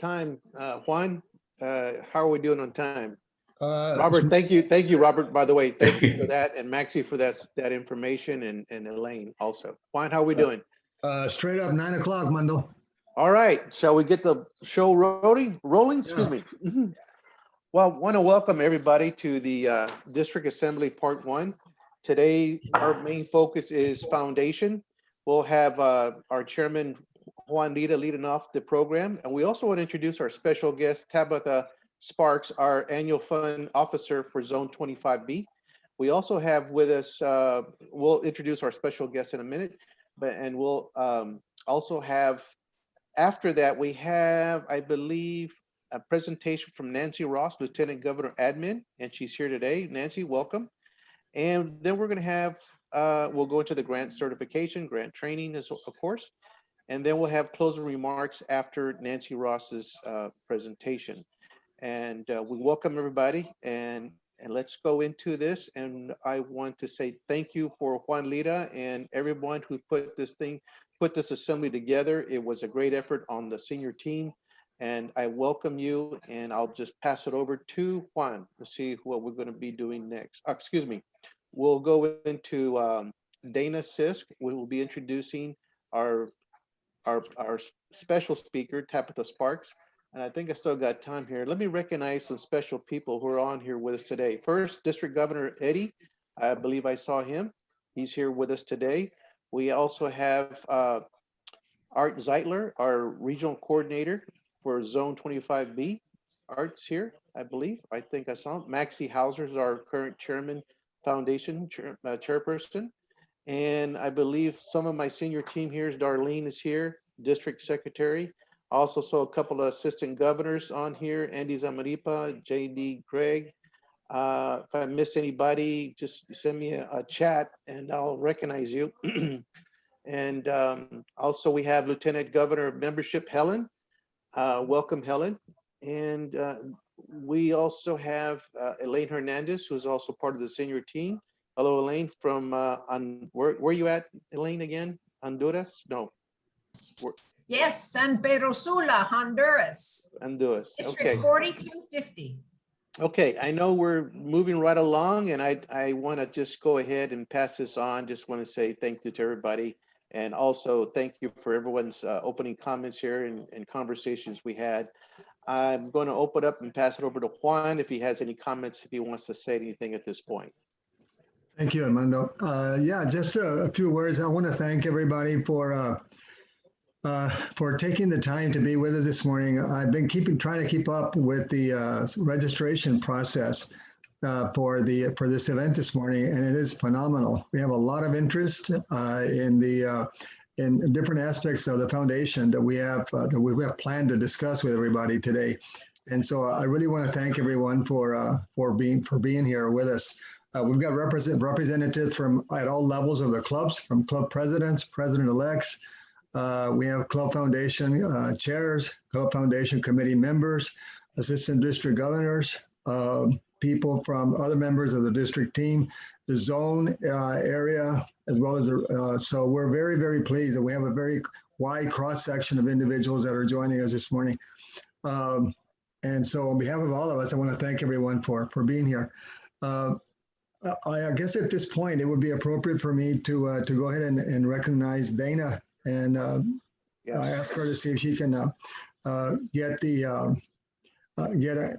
time. Juan, how are we doing on time? Uh, Robert, thank you, Robert, by the way. Thank you for that, and Maxie for that information, and Elaine also. Juan, how are we doing? Straight up 9 o'clock, Mando. All right, shall we get the show rolling? Excuse me. Well, want to welcome everybody to the District Assembly Part 1. Today, our main focus is foundation. We'll have our chairman, Juan Lita, leading off the program. And we also want to introduce our special guest, Tabitha Sparks, our annual fund officer for Zone 25B. We also have with us, we'll introduce our special guest in a minute, and we'll also have, after that, we have, I believe, a presentation from Nancy Ross, Lieutenant Governor Admin, and she's here today. Nancy, welcome. And then we're going to have, we'll go into the grant certification, grant training, of course, and then we'll have closing remarks after Nancy Ross's presentation. And we welcome everybody, and let's go into this. And I want to say thank you for Juan Lita and everyone who put this assembly together. It was a great effort on the senior team, and I welcome you. And I'll just pass it over to Juan to see what we're going to be doing next. Excuse me. We'll go into Dana Sisk. We will be introducing our special speaker, Tabitha Sparks. And I think I still got time here. Let me recognize some special people who are on here with us today. First, District Governor Eddie. I believe I saw him. He's here with us today. We also have Art Zeitler, our regional coordinator for Zone 25B. Art's here, I believe. I think I saw him. Maxie Hauser is our current chairman, foundation chairperson. And I believe some of my senior team here is Darlene is here, district secretary. Also saw a couple of assistant governors on here, Andy Zamaripa, JD Gregg. If I miss anybody, just send me a chat and I'll recognize you. And also we have Lieutenant Governor of Membership, Helen. Welcome, Helen. And we also have Elaine Hernandez, who's also part of the senior team. Hello, Elaine, from, where are you at, Elaine, again? Honduras? No. Yes, San Pedro Sula, Honduras. Honduras, District okay. 4250. Okay, I know we're moving right along, and I want to just go ahead and pass this on. Just want to say thank you to everybody. And also thank you for everyone's opening comments here and conversations we had. I'm going to open up and pass it over to Juan if he has any comments, if he wants to say anything at this point. Thank you, Armando. Yeah, just a few words. I want to thank everybody for taking the time to be with us this morning. I've been trying to keep up with the registration process for this event this morning, and it is phenomenal. We have a lot of interest in different aspects of the foundation that we have planned to discuss with everybody today. And so I really want to thank everyone for being here with us. We've got representatives from at all levels of the clubs, from club presidents, president-elects. We have club foundation chairs, club foundation committee members, assistant district governors, people from other members of the district team, the zone area, as well as so we're very, very pleased that we have a very wide cross-section of individuals that are joining us this morning. And so on behalf of all of us, I want to thank everyone for being here. I guess at this point, it would be appropriate for me to go ahead and recognize Dana, and Yes. I ask her to see if she can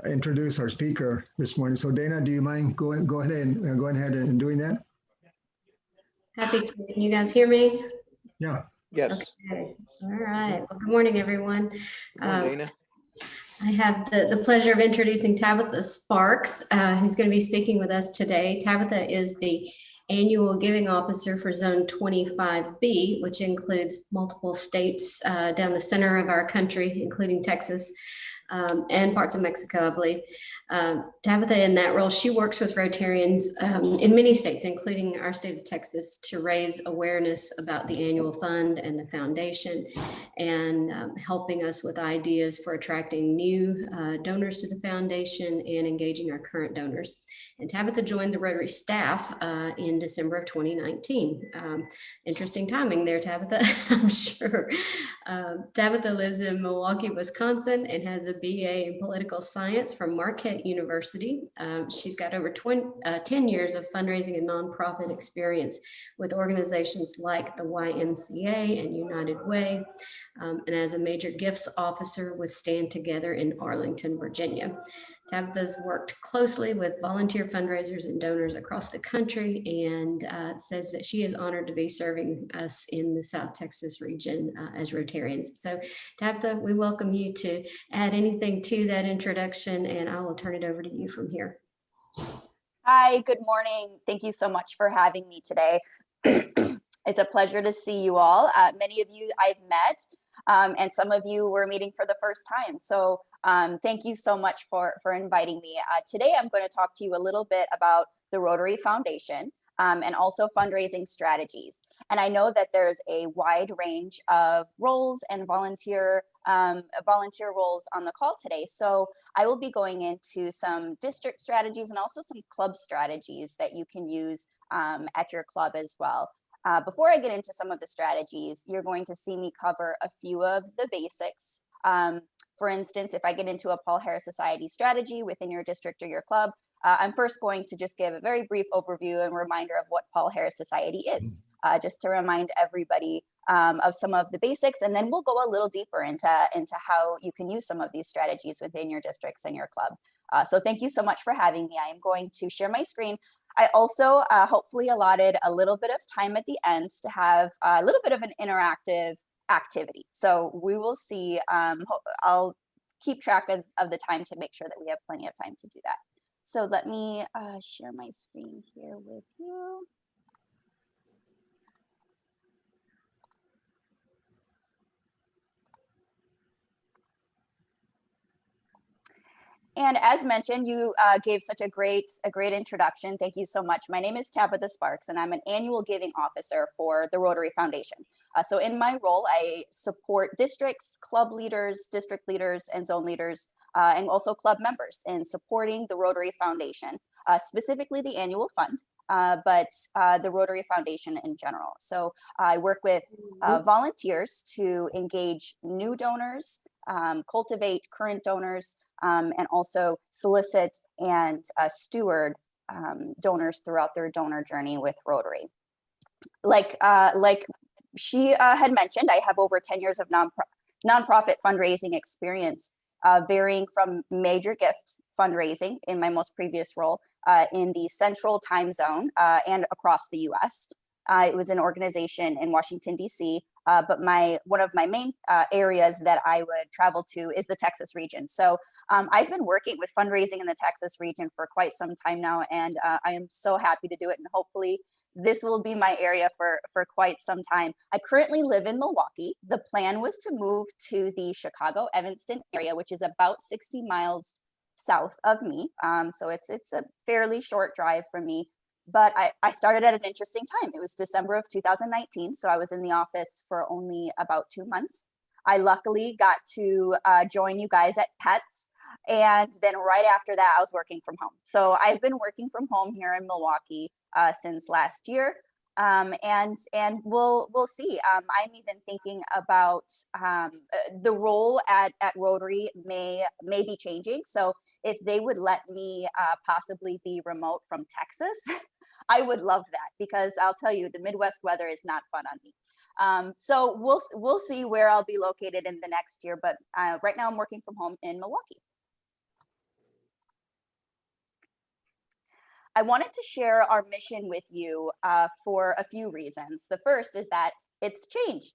introduce our speaker this morning. So Dana, do you mind go ahead and doing that? Happy to. Can you guys hear me? Yeah. Yes. Okay. All right. Well, good morning, everyone. Dana. I have the pleasure of introducing Tabitha Sparks, who's going to be speaking with us today. Tabitha is the annual giving officer for Zone 25B, which includes multiple states down the center of our country, including Texas. and parts of Mexico, I believe. Tabitha, in that role, she works with Rotarians in many states, including our state of Texas, to raise awareness about the annual fund and the foundation, and helping us with ideas for attracting new donors to the foundation and engaging our current donors. And Tabitha joined the Rotary staff in December of 2019. Interesting timing there, Tabitha, I'm sure. Tabitha lives in Milwaukee, Wisconsin, and has a BA in political science from Marquette University. She's got over 10 years of fundraising and nonprofit experience with organizations like the YMCA and United Way, and as a major gifts officer with Stand Together in Arlington, Virginia. Tabitha's worked closely with volunteer fundraisers and donors across the country, and says that she is honored to be serving us in the South Texas region as Rotarians. So Tabitha, we welcome you to add anything to that introduction, and I will turn it over to you from here. Hi, good morning. Thank you so much for having me today. It's a pleasure to see you all. Many of you I've met, and some of you we're meeting for the first time. So thank you so much for inviting me. Today, I'm going to talk to you a little bit about the Rotary Foundation and also fundraising strategies. And I know that there's a wide range of roles and volunteer roles on the call today. So I will be going into some district strategies and also some club strategies that you can use at your club as well. Before I get into some of the strategies, you're going to see me cover a few of the basics. For instance, if I get into a Paul Harris Society strategy within your district or your club, I'm first going to just give a very brief overview and reminder of what Paul Harris Society is, just to remind everybody of some of the basics, and then we'll go a little deeper into how you can use some of these strategies within your districts and your club. So thank you so much for having me. I am going to share my screen. I also hopefully allotted a little bit of time at the end to have a little bit of an interactive activity. So we will see. I'll keep track of the time to make sure that we have plenty of time to do that. So let me share my screen here with you. And as mentioned, you gave such a great introduction. Thank you so much. My name is Tabitha Sparks, and I'm an annual giving officer for the Rotary Foundation. So in my role, I support districts, club leaders, district leaders, and zone leaders, and also club members in supporting the Rotary Foundation, specifically the annual fund, but the Rotary Foundation in general. So I work with volunteers to engage new donors, cultivate current donors, and also solicit and steward donors throughout their donor journey with Rotary. Like she had mentioned, I have over 10 years of nonprofit fundraising experience, varying from major gift fundraising in my most previous role in the Central Time Zone and across the US. It was an organization in Washington, DC, but one of my main areas that I would travel to is the Texas region. So I've been working with fundraising in the Texas region for quite some time now, and I am so happy to do it. And hopefully this will be my area for quite some time. I currently live in Milwaukee. The plan was to move to the Chicago, Evanston area, which is about 60 miles south of me. So it's a fairly short drive from me. But I started at an interesting time. It was December of 2019, so I was in the office for only about 2 months. I luckily got to join you guys at PETS, and then right after that, I was working from home. So I've been working from home here in Milwaukee since last year, and we'll see. I'm even thinking about the role at Rotary may be changing. So if they would let me possibly be remote from Texas, I would love that, because I'll tell you, the Midwest weather is not fun on me. So we'll see where I'll be located in the next year, but right now I'm working from home in Milwaukee. I wanted to share our mission with you for a few reasons. The first is that it's changed.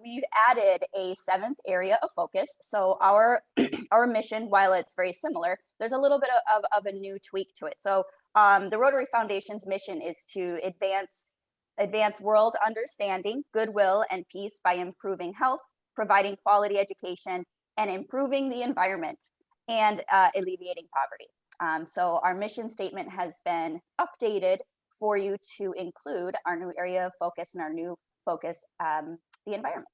We've added a 7th area of focus. So our mission, while it's very similar, there's a little bit of a new tweak to it. So the Rotary Foundation's mission is to advance world understanding, goodwill, and peace by improving health, providing quality education, and improving the environment and alleviating poverty. So our mission statement has been updated for you to include our new area of focus and our new focus, the environment.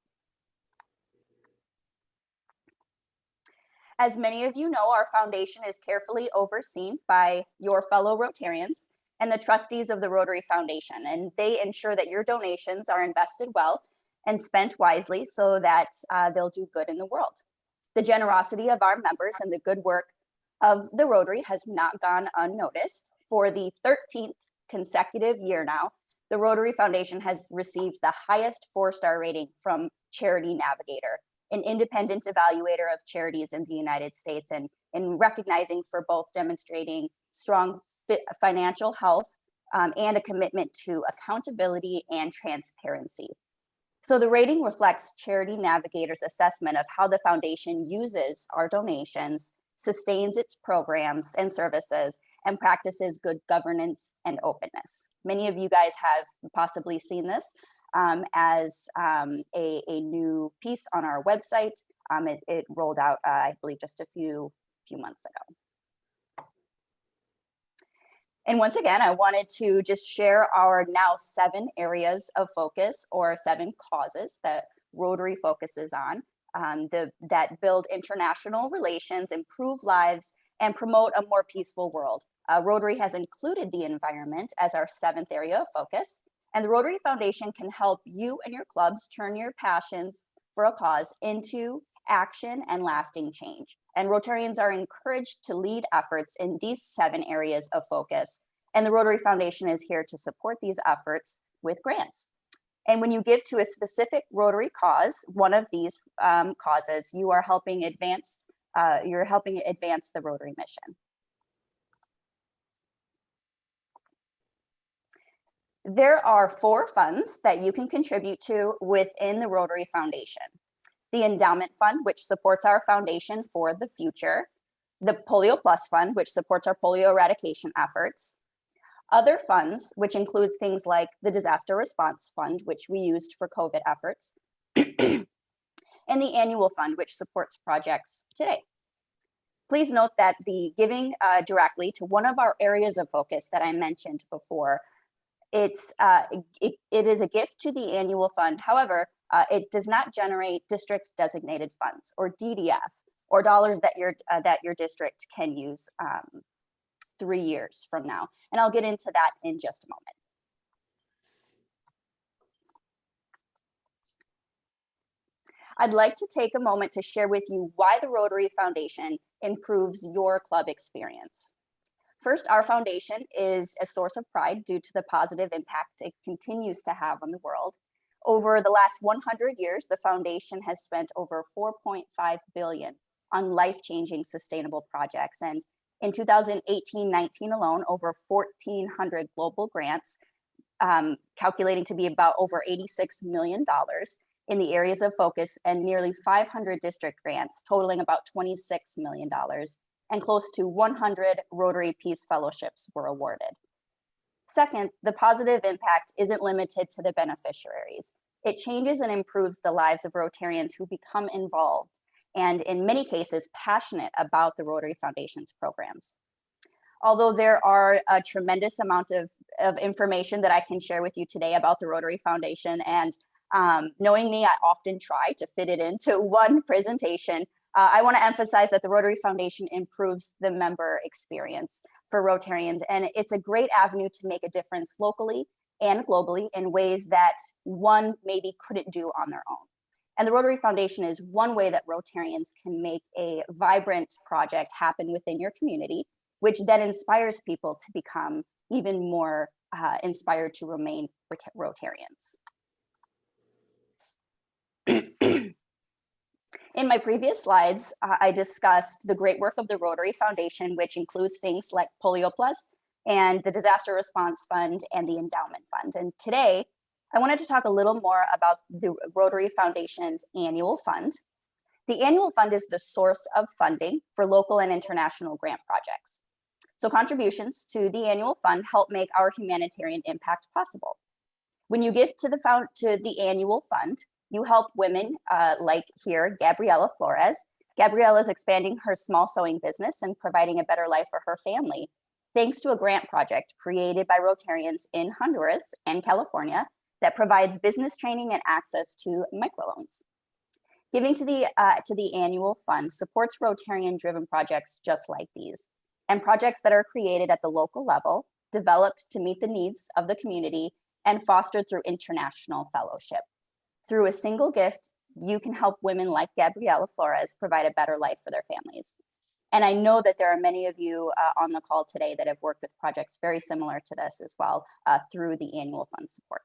As many of you know, our foundation is carefully overseen by your fellow Rotarians and the trustees of the Rotary Foundation, and they ensure that your donations are invested well and spent wisely so that they'll do good in the world. The generosity of our members and the good work of the Rotary has not gone unnoticed. For the 13th consecutive year now, the Rotary Foundation has received the highest 4-star rating from Charity Navigator, an independent evaluator of charities in the United States, and in recognizing for both demonstrating strong financial health and a commitment to accountability and transparency. So the rating reflects Charity Navigator's assessment of how the foundation uses our donations, sustains its programs and services, and practices good governance and openness. Many of you guys have possibly seen this as a new piece on our website. It rolled out, I believe, just a few months ago. And once again, I wanted to just share our now 7 areas of focus, or 7 causes that Rotary focuses on that build international relations, improve lives, and promote a more peaceful world. Rotary has included the environment as our 7th area of focus, and the Rotary Foundation can help you and your clubs turn your passions for a cause into action and lasting change. And Rotarians are encouraged to lead efforts in these 7 areas of focus. And the Rotary Foundation is here to support these efforts with grants. And when you give to a specific Rotary cause, one of these causes, you are helping advance, the Rotary mission. There are 4 funds that you can contribute to within the Rotary Foundation. The Endowment Fund, which supports our foundation for the future. The Polio Plus Fund, which supports our polio eradication efforts. Other funds, which includes things like the Disaster Response Fund, which we used for COVID efforts. And the Annual Fund, which supports projects today. Please note that the giving directly to one of our areas of focus that I mentioned before, it is a gift to the Annual Fund. However, it does not generate district designated funds, or DDF, or dollars that your district can use 3 years from now. And I'll get into that in just a moment. I'd like to take a moment to share with you why the Rotary Foundation improves your club experience. First, our foundation is a source of pride due to the positive impact it continues to have on the world. Over the last 100 years, the foundation has spent over $4.5 billion on life-changing sustainable projects. And in 2018-19 alone, over 1,400 global grants, calculating to be about over $86 million in the areas of focus, and nearly 500 district grants totaling about $26 million, and close to 100 Rotary Peace Fellowships were awarded. Second, the positive impact isn't limited to the beneficiaries. It changes and improves the lives of Rotarians who become involved, and in many cases, passionate about the Rotary Foundation's programs. Although there are a tremendous amount of information that I can share with you today about the Rotary Foundation, and knowing me, I often try to fit it into one presentation. I want to emphasize that the Rotary Foundation improves the member experience for Rotarians, and it's a great avenue to make a difference locally and globally in ways that one maybe couldn't do on their own. And the Rotary Foundation is one way that Rotarians can make a vibrant project happen within your community, which then inspires people to become even more inspired to remain Rotarians. In my previous slides, I discussed the great work of the Rotary Foundation, which includes things like Polio Plus and the Disaster Response Fund and the Endowment Fund. And today, I wanted to talk a little more about the Rotary Foundation's Annual Fund. The Annual Fund is the source of funding for local and international grant projects. So contributions to the Annual Fund help make our humanitarian impact possible. When you give to the Annual Fund, you help women like here, Gabriela Flores, Gabrielle is expanding her small sewing business and providing a better life for her family, thanks to a grant project created by Rotarians in Honduras and California that provides business training and access to microloans. Giving to the annual fund supports Rotarian-driven projects just like these, and projects that are created at the local level, developed to meet the needs of the community, and fostered through international fellowship. Through a single gift, you can help women like Gabriela Flores provide a better life for their families. And I know that there are many of you on the call today that have worked with projects very similar to this as well through the annual fund support.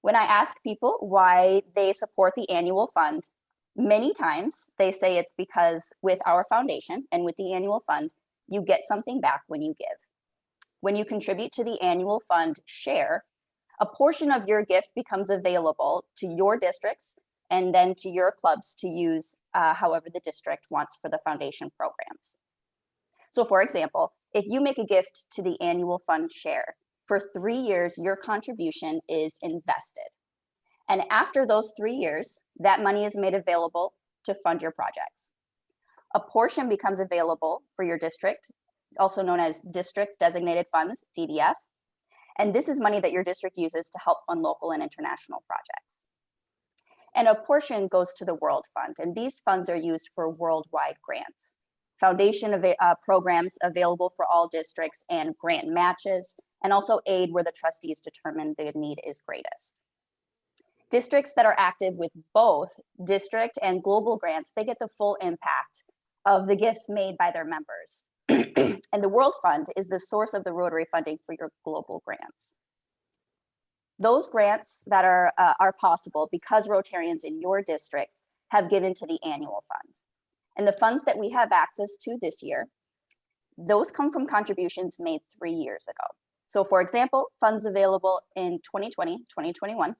When I ask people why they support the annual fund, many times they say it's because with our foundation and with the annual fund, you get something back when you give. When you contribute to the annual fund share, a portion of your gift becomes available to your districts and then to your clubs to use however the district wants for the foundation programs. So for example, if you make a gift to the annual fund share, for 3 years, your contribution is invested. And after those 3 years, that money is made available to fund your projects. A portion becomes available for your district, also known as District Designated Funds, DDF. And this is money that your district uses to help fund local and international projects. And a portion goes to the World Fund, and these funds are used for worldwide grants, foundation programs available for all districts, and grant matches, and also aid where the trustees determine the need is greatest. Districts that are active with both district and global grants, they get the full impact of the gifts made by their members. And the World Fund is the source of the Rotary funding for your global grants. Those grants that are possible because Rotarians in your districts have given to the annual fund. And the funds that we have access to this year, those come from contributions made 3 years ago. So for example, funds available in 2020, 2021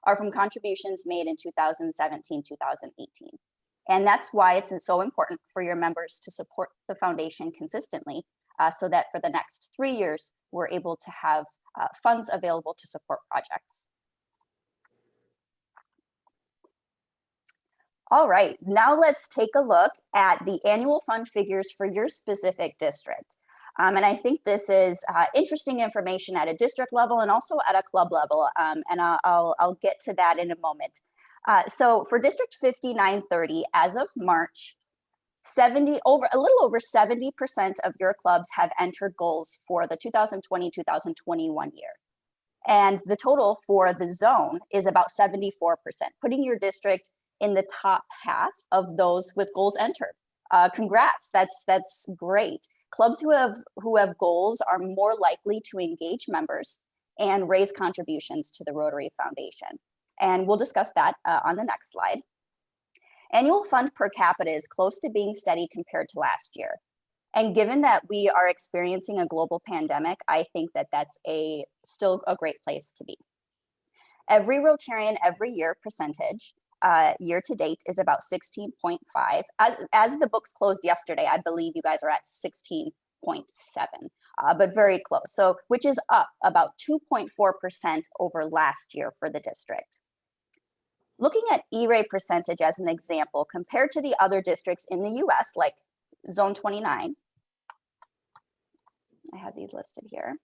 are from contributions made in 2017, 2018. And that's why it's so important for your members to support the foundation consistently so that for the next 3 years, we're able to have funds available to support projects. All right, now let's take a look at the annual fund figures for your specific district. And I think this is interesting information at a district level and also at a club level. And I'll get to that in a moment. So for District 5930, as of March, a little over 70% of your clubs have entered goals for the 2020-2021 year. And the total for the zone is about 74%, putting your district in the top half of those with goals entered. Congrats, that's great. Clubs who have goals are more likely to engage members and raise contributions to the Rotary Foundation. And we'll discuss that on the next slide. Annual fund per capita is close to being steady compared to last year. And given that we are experiencing a global pandemic, I think that that's still a great place to be. Every Rotarian every year percentage year to date is about 16.5. As the books closed yesterday, I believe you guys are at 16.7, but very close. So, which is up about 2.4% over last year for the district. Looking at E-rate percentage as an example, compared to the other districts in the US, like Zone 29, I have these listed here.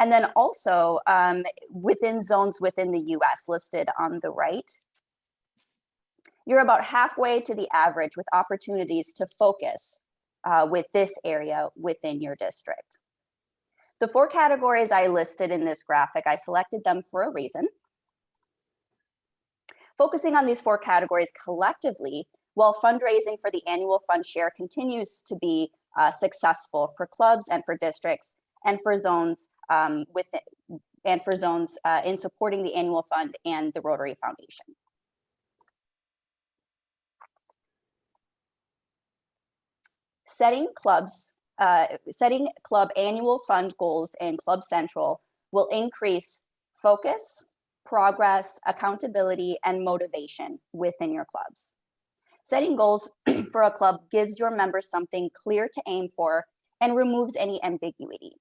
And then also within zones within the US listed on the right, you're about halfway to the average with opportunities to focus with this area within your district. The 4 categories I listed in this graphic, I selected them for a reason. Focusing on these 4 categories collectively, while fundraising for the annual fund share continues to be successful for clubs and for districts and for zones in supporting the annual fund and the Rotary Foundation. Setting club annual fund goals in Club Central will increase focus, progress, accountability, and motivation within your clubs. Setting goals for a club gives your members something clear to aim for and removes any ambiguity.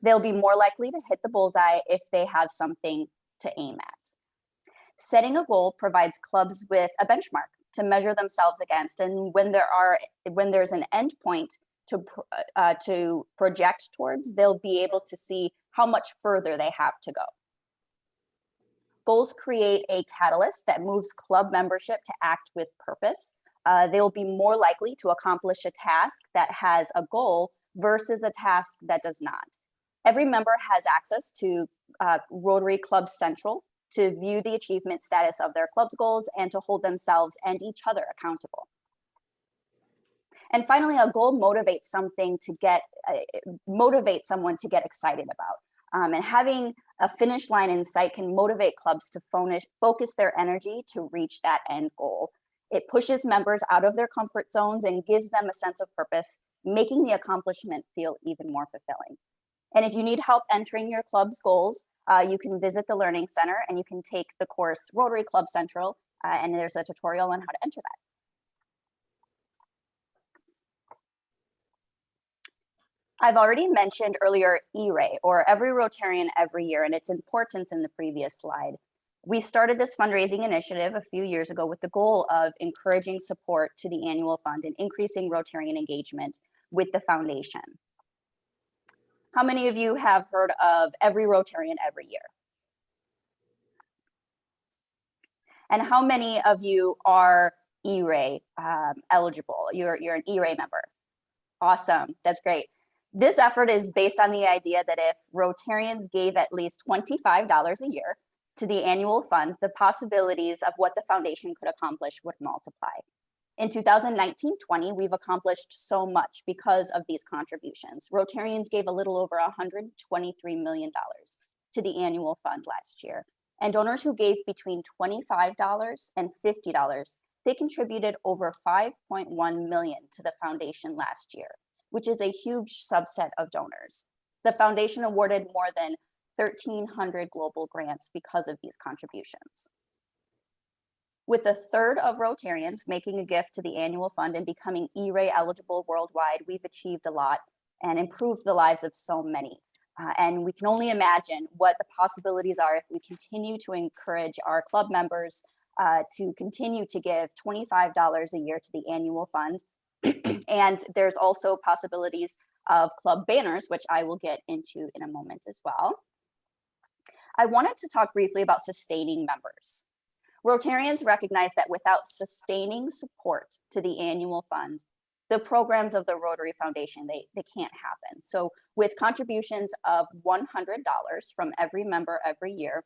They'll be more likely to hit the bullseye if they have something to aim at. Setting a goal provides clubs with a benchmark to measure themselves against, and when there's an end point to project towards, they'll be able to see how much further they have to go. Goals create a catalyst that moves club membership to act with purpose. They'll be more likely to accomplish a task that has a goal versus a task that does not. Every member has access to Rotary Club Central to view the achievement status of their club's goals and to hold themselves and each other accountable. And finally, a goal motivates someone to get excited about. And having a finish line in sight can motivate clubs to focus their energy to reach that end goal. It pushes members out of their comfort zones and gives them a sense of purpose, making the accomplishment feel even more fulfilling. And if you need help entering your club's goals, you can visit the Learning Center and you can take the course Rotary Club Central, and there's a tutorial on how to enter that. I've already mentioned earlier E-Ray, or Every Rotarian Every Year, and its importance in the previous slide. We started this fundraising initiative a few years ago with the goal of encouraging support to the annual fund and increasing Rotarian engagement with the foundation. How many of you have heard of Every Rotarian Every Year? And how many of you are E-Ray eligible? You're an E-Ray member. Awesome, that's great. This effort is based on the idea that if Rotarians gave at least $25 a year to the annual fund, the possibilities of what the foundation could accomplish would multiply. In 2019-20, we've accomplished so much because of these contributions. Rotarians gave a little over $123 million to the annual fund last year. And donors who gave between $25 and $50, they contributed over $5.1 million to the foundation last year, which is a huge subset of donors. The foundation awarded more than 1,300 global grants because of these contributions. With a third of Rotarians making a gift to the annual fund and becoming E-Ray eligible worldwide, we've achieved a lot and improved the lives of so many. And we can only imagine what the possibilities are if we continue to encourage our club members to continue to give $25 a year to the annual fund. And there's also possibilities of club banners, which I will get into in a moment as well. I wanted to talk briefly about sustaining members. Rotarians recognize that without sustaining support to the annual fund, the programs of the Rotary Foundation, they can't happen. So with contributions of $100 from every member every year,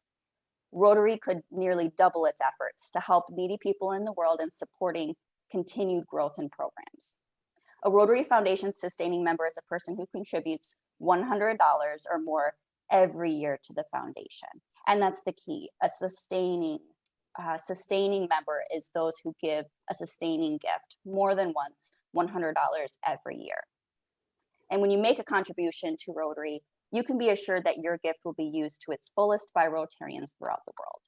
Rotary could nearly double its efforts to help needy people in the world and supporting continued growth in programs. A Rotary Foundation sustaining member is a person who contributes $100 or more every year to the foundation. And that's the key. A sustaining member is those who give a sustaining gift more than once, $100 every year. And when you make a contribution to Rotary, you can be assured that your gift will be used to its fullest by Rotarians throughout the world.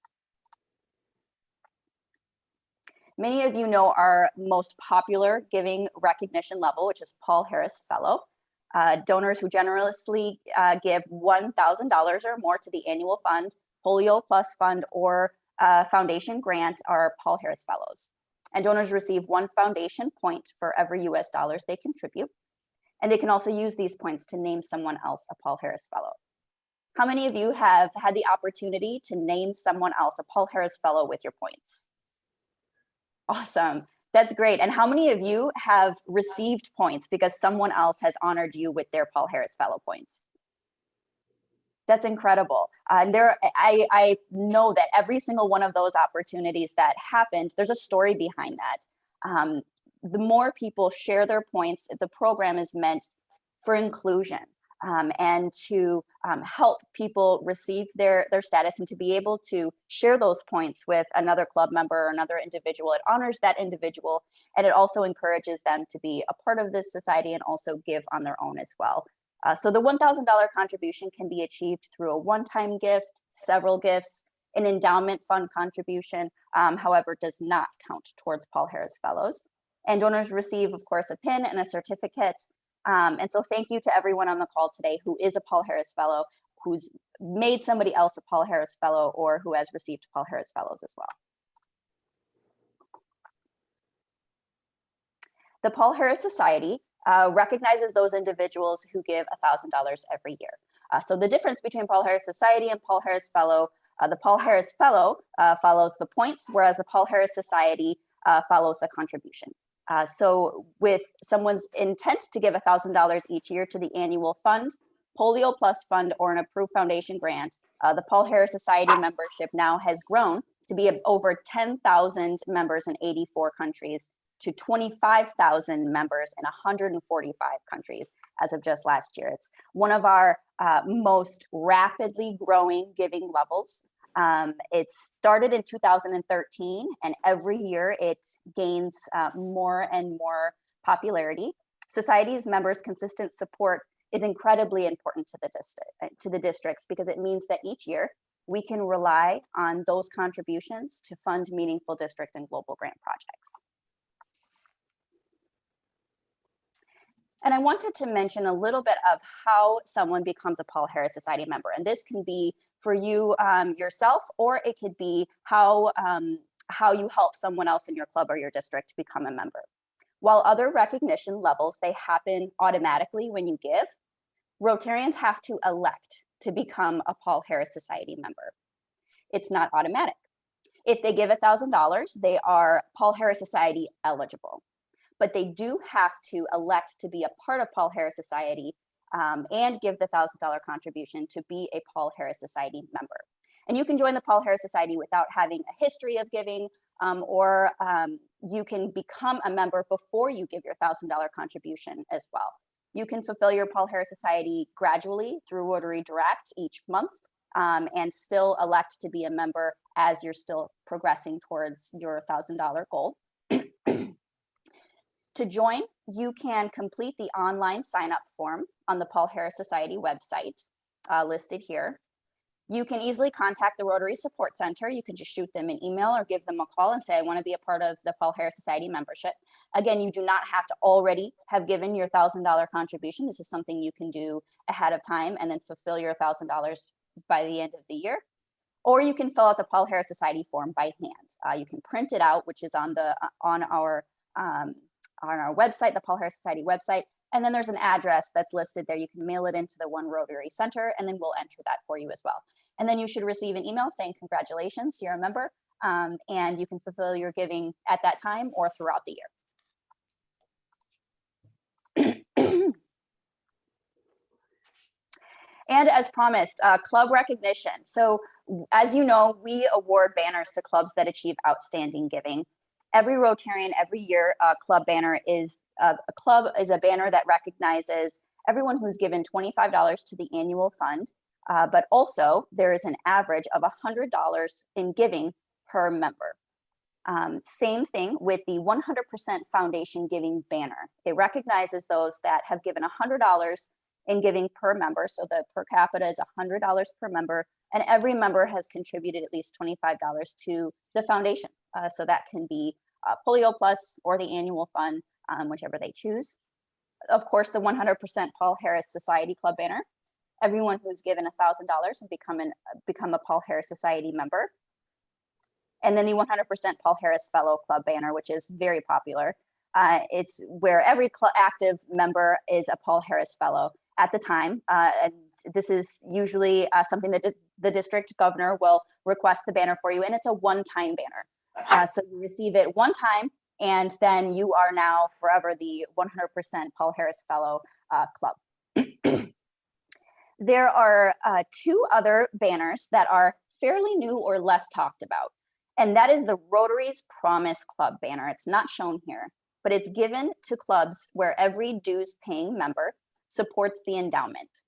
Many of you know our most popular giving recognition level, which is Paul Harris Fellow. Donors who generously give $1,000 or more to the annual fund, Polio Plus Fund, or foundation grant are Paul Harris Fellows. And donors receive 1 foundation point for every US dollars they contribute. And they can also use these points to name someone else a Paul Harris Fellow. How many of you have had the opportunity to name someone else a Paul Harris Fellow with your points? Awesome, that's great. And how many of you have received points because someone else has honored you with their Paul Harris Fellow points? That's incredible. And I know that every single one of those opportunities that happened, there's a story behind that. The more people share their points, the program is meant for inclusion and to help people receive their status and to be able to share those points with another club member or another individual. It honors that individual, and it also encourages them to be a part of this society and also give on their own as well. So the $1,000 contribution can be achieved through a one-time gift, several gifts, an endowment fund contribution, however, does not count towards Paul Harris Fellows. And donors receive, of course, a pin and a certificate. And so thank you to everyone on the call today who is a Paul Harris Fellow. who's made somebody else a Paul Harris Fellow or who has received Paul Harris Fellows as well. The Paul Harris Society recognizes those individuals who give $1,000 every year. So the difference between Paul Harris Society and Paul Harris Fellow, the Paul Harris Fellow follows the points, whereas the Paul Harris Society follows the contribution. So with someone's intent to give $1,000 each year to the annual fund, Polio Plus Fund, or an approved foundation grant, the Paul Harris Society membership now has grown to be over 10,000 members in 84 countries to 25,000 members in 145 countries as of just last year. It's one of our most rapidly growing giving levels. It started in 2013, and every year it gains more and more popularity. Society's members' consistent support is incredibly important to the districts, because it means that each year we can rely on those contributions to fund meaningful district and global grant projects. And I wanted to mention a little bit of how someone becomes a Paul Harris Society member. And this can be for you yourself, or it could be how you help someone else in your club or your district become a member. While other recognition levels, they happen automatically when you give, Rotarians have to elect to become a Paul Harris Society member. It's not automatic. If they give $1,000, they are Paul Harris Society eligible. But they do have to elect to be a part of Paul Harris Society and give the $1,000 contribution to be a Paul Harris Society member. And you can join the Paul Harris Society without having a history of giving, or you can become a member before you give your $1,000 contribution as well. You can fulfill your Paul Harris Society gradually through Rotary Direct each month, and still elect to be a member as you're still progressing towards your $1,000 goal. To join, you can complete the online sign-up form on the Paul Harris Society website listed here. You can easily contact the Rotary Support Center. You can just shoot them an email or give them a call and say, I want to be a part of the Paul Harris Society membership. Again, you do not have to already have given your $1,000 contribution. This is something you can do ahead of time and then fulfill your $1,000 by the end of the year. Or you can fill out the Paul Harris Society form by hand. You can print it out, which is on our website, the Paul Harris Society website. And then there's an address that's listed there. You can mail it into the One Rotary Center, and then we'll enter that for you as well. And then you should receive an email saying, congratulations, you're a member, and you can fulfill your giving at that time or throughout the year. And as promised, club recognition. So as you know, we award banners to clubs that achieve outstanding giving. Every Rotarian, every year, club banner is a banner that recognizes everyone who's given $25 to the annual fund, but also there is an average of $100 in giving per member. Same thing with the 100% foundation giving banner. It recognizes those that have given $100 in giving per member. So the per capita is $100 per member, and every member has contributed at least $25 to the foundation. So that can be Polio Plus or the annual fund, whichever they choose. Of course, the 100% Paul Harris Society Club banner. Everyone who's given $1,000 and become a Paul Harris Society member. And then the 100% Paul Harris Fellow Club banner, which is very popular. It's where every active member is a Paul Harris Fellow at the time. And this is usually something that the district governor will request the banner for you, and it's a one-time banner. So you receive it one time, and then you are now forever the 100% Paul Harris Fellow Club. There are two other banners that are fairly new or less talked about, and that is the Rotary's Promise Club banner. It's not shown here, but it's given to clubs where every dues-paying member supports the endowment.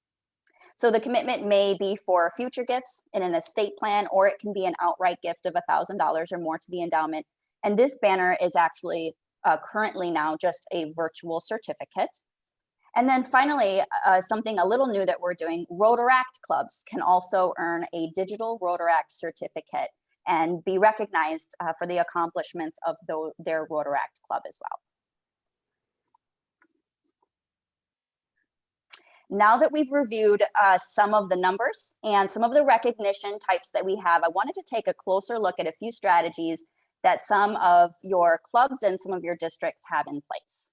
So the commitment may be for future gifts in an estate plan, or it can be an outright gift of $1,000 or more to the endowment. And this banner is actually currently now just a virtual certificate. And then finally, something a little new that we're doing, Rotaract clubs can also earn a digital Rotaract certificate and be recognized for the accomplishments of their Rotaract club as well. Now that we've reviewed some of the numbers and some of the recognition types that we have, I wanted to take a closer look at a few strategies that some of your clubs and some of your districts have in place.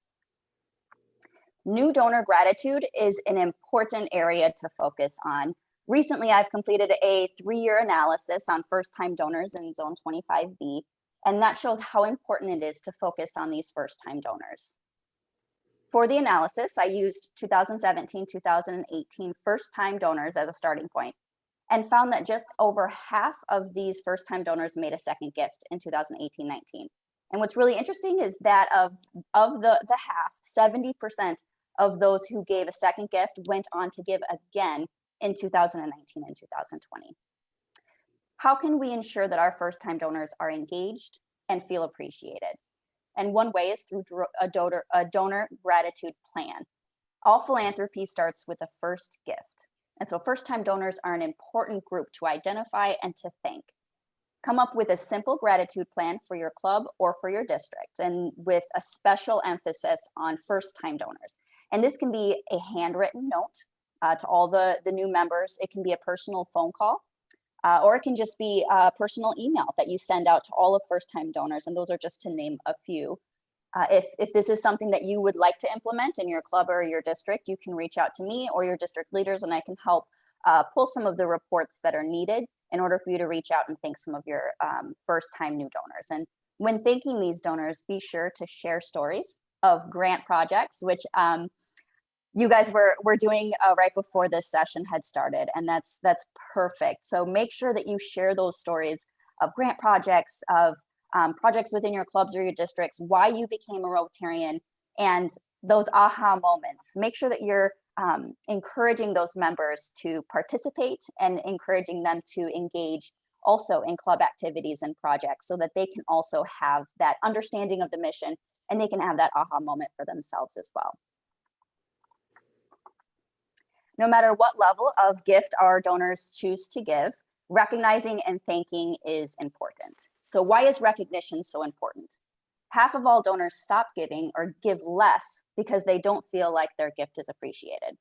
New donor gratitude is an important area to focus on. Recently, I've completed a 3-year analysis on first-time donors in Zone 25B, and that shows how important it is to focus on these first-time donors. For the analysis, I used 2017-2018 first-time donors as a starting point and found that just over half of these first-time donors made a second gift in 2018-19. And what's really interesting is that of the half, 70% of those who gave a second gift went on to give again in 2019 and 2020. How can we ensure that our first-time donors are engaged and feel appreciated? And one way is through a donor gratitude plan. All philanthropy starts with a first gift. And so first-time donors are an important group to identify and to thank. Come up with a simple gratitude plan for your club or for your district, and with a special emphasis on first-time donors. And this can be a handwritten note to all the new members. It can be a personal phone call, or it can just be a personal email that you send out to all of first-time donors. And those are just to name a few. If this is something that you would like to implement in your club or your district, you can reach out to me or your district leaders, and I can help pull some of the reports that are needed in order for you to reach out and thank some of your first-time new donors. And when thanking these donors, be sure to share stories of grant projects, which you guys were doing right before this session had started, and that's perfect. So make sure that you share those stories of grant projects, of projects within your clubs or your districts, why you became a Rotarian, and those aha moments. Make sure that you're encouraging those members to participate and encouraging them to engage also in club activities and projects, so that they can also have that understanding of the mission and they can have that aha moment for themselves as well. No matter what level of gift our donors choose to give, recognizing and thanking is important. So why is recognition so important? Half of all donors stop giving or give less because they don't feel like their gift is appreciated.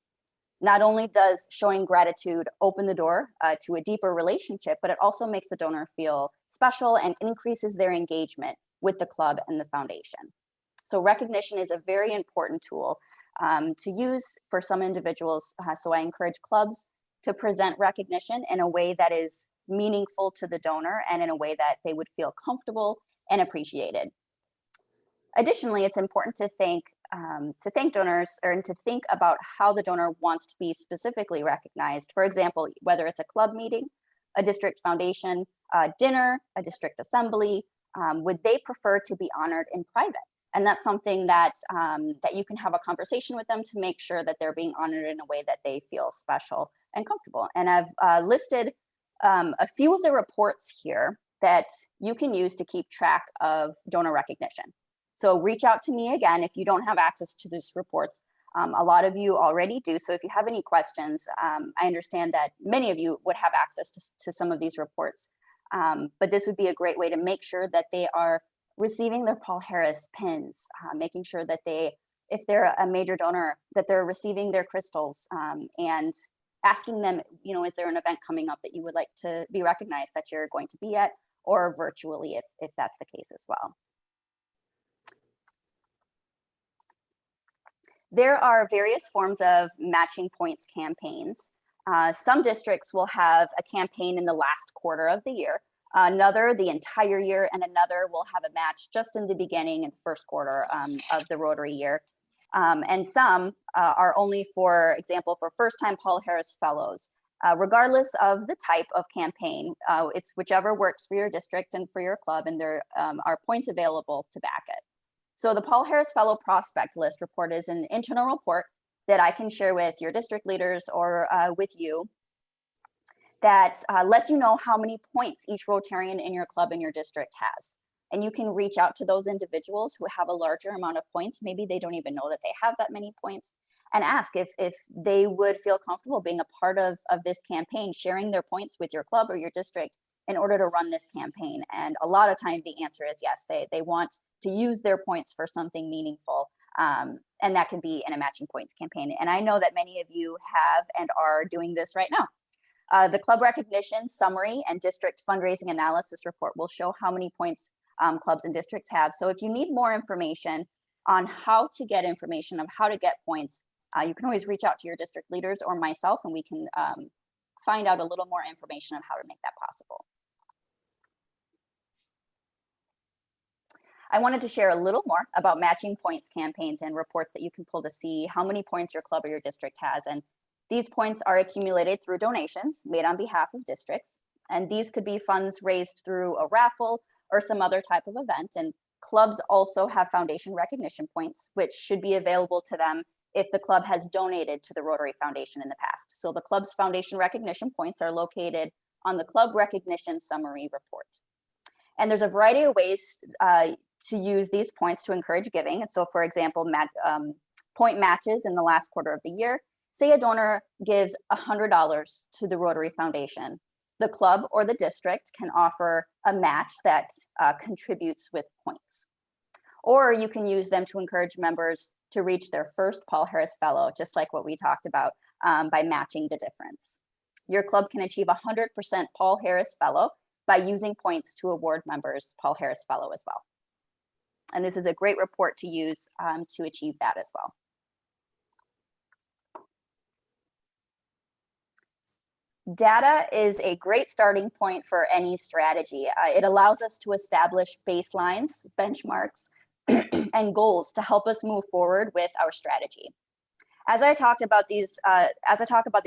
Not only does showing gratitude open the door to a deeper relationship, but it also makes the donor feel special and increases their engagement with the club and the foundation. So recognition is a very important tool to use for some individuals. So I encourage clubs to present recognition in a way that is meaningful to the donor and in a way that they would feel comfortable and appreciated. Additionally, it's important to thank donors, or to think about how the donor wants to be specifically recognized. For example, whether it's a club meeting, a district foundation, a dinner, a district assembly, would they prefer to be honored in private? And that's something that you can have a conversation with them to make sure that they're being honored in a way that they feel special and comfortable. And I've listed a few of the reports here that you can use to keep track of donor recognition. So reach out to me again if you don't have access to these reports. A lot of you already do. So if you have any questions, I understand that many of you would have access to some of these reports. But this would be a great way to make sure that they are receiving their Paul Harris pins, making sure that if they're a major donor, that they're receiving their crystals, and asking them, is there an event coming up that you would like to be recognized that you're going to be at, or virtually if that's the case as well. There are various forms of matching points campaigns. Some districts will have a campaign in the last quarter of the year, another the entire year, and another will have a match just in the beginning and first quarter of the Rotary year. And some are only, for example, for first-time Paul Harris Fellows. Regardless of the type of campaign, it's whichever works for your district and for your club, and there are points available to back it. So the Paul Harris Fellow Prospect List report is an internal report that I can share with your district leaders or with you that lets you know how many points each Rotarian in your club and your district has. And you can reach out to those individuals who have a larger amount of points. Maybe they don't even know that they have that many points, and ask if they would feel comfortable being a part of this campaign, sharing their points with your club or your district in order to run this campaign. And a lot of times the answer is yes, they want to use their points for something meaningful And that could be in a matching points campaign. And I know that many of you have and are doing this right now. The club recognition summary and district fundraising analysis report will show how many points clubs and districts have. So if you need more information on how to get information of how to get points, you can always reach out to your district leaders or myself, and we can find out a little more information on how to make that possible. I wanted to share a little more about matching points campaigns and reports that you can pull to see how many points your club or your district has. And these points are accumulated through donations made on behalf of districts. And these could be funds raised through a raffle or some other type of event. And clubs also have foundation recognition points, which should be available to them if the club has donated to the Rotary Foundation in the past. So the club's foundation recognition points are located on the club recognition summary report. And there's a variety of ways to use these points to encourage giving. And so, for example, point matches in the last quarter of the year. Say a donor gives $100 to the Rotary Foundation. The club or the district can offer a match that contributes with points. Or you can use them to encourage members to reach their first Paul Harris Fellow, just like what we talked about, by matching the difference. Your club can achieve 100% Paul Harris Fellow by using points to award members Paul Harris Fellow as well. And this is a great report to use to achieve that as well. Data is a great starting point for any strategy. It allows us to establish baselines, benchmarks, and goals to help us move forward with our strategy. As I talk about these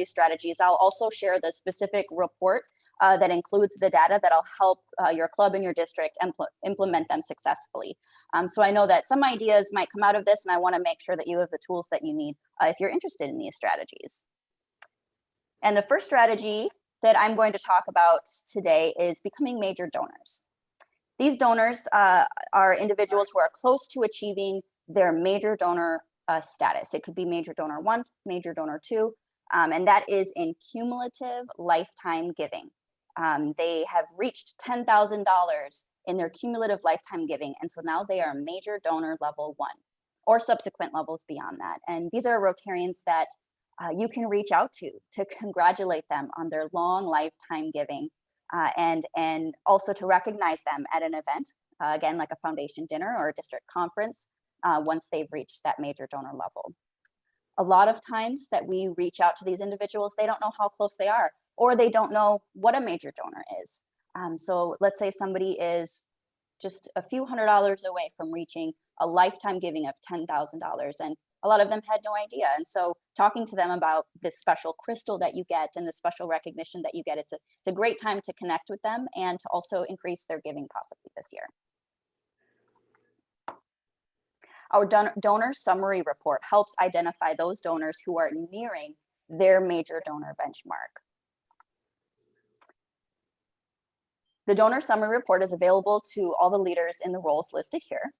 strategies, I'll also share the specific report that includes the data that'll help your club and your district implement them successfully. So I know that some ideas might come out of this, and I want to make sure that you have the tools that you need if you're interested in these strategies. And the first strategy that I'm going to talk about today is becoming major donors. These donors are individuals who are close to achieving their major donor status. It could be major donor 1, major donor 2, and that is in cumulative lifetime giving. They have reached $10,000 in their cumulative lifetime giving, and so now they are major donor level 1 or subsequent levels beyond that. And these are Rotarians that you can reach out to congratulate them on their long lifetime giving, and also to recognize them at an event, again, like a foundation dinner or a district conference, once they've reached that major donor level. A lot of times that we reach out to these individuals, they don't know how close they are, or they don't know what a major donor is. So let's say somebody is just a few $100s away from reaching a lifetime giving of $10,000, and a lot of them had no idea. And so talking to them about this special crystal that you get and the special recognition that you get, it's a great time to connect with them and to also increase their giving possibly this year. Our donor summary report helps identify those donors who are nearing their major donor benchmark. The donor summary report is available to all the leaders in the roles listed here.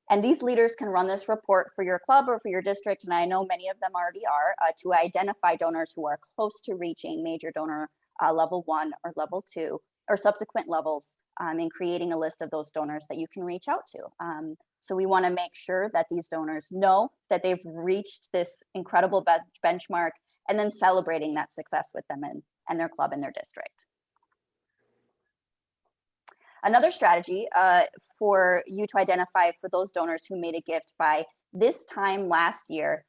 And these leaders can run this report for your club or for your district, and I know many of them already are, to identify donors who are close to reaching major donor level 1 or level 2 or subsequent levels, in creating a list of those donors that you can reach out to. So we want to make sure that these donors know that they've reached this incredible benchmark, and then celebrating that success with them and their club and their district. Another strategy for you to identify for those donors who made a gift by this time last year,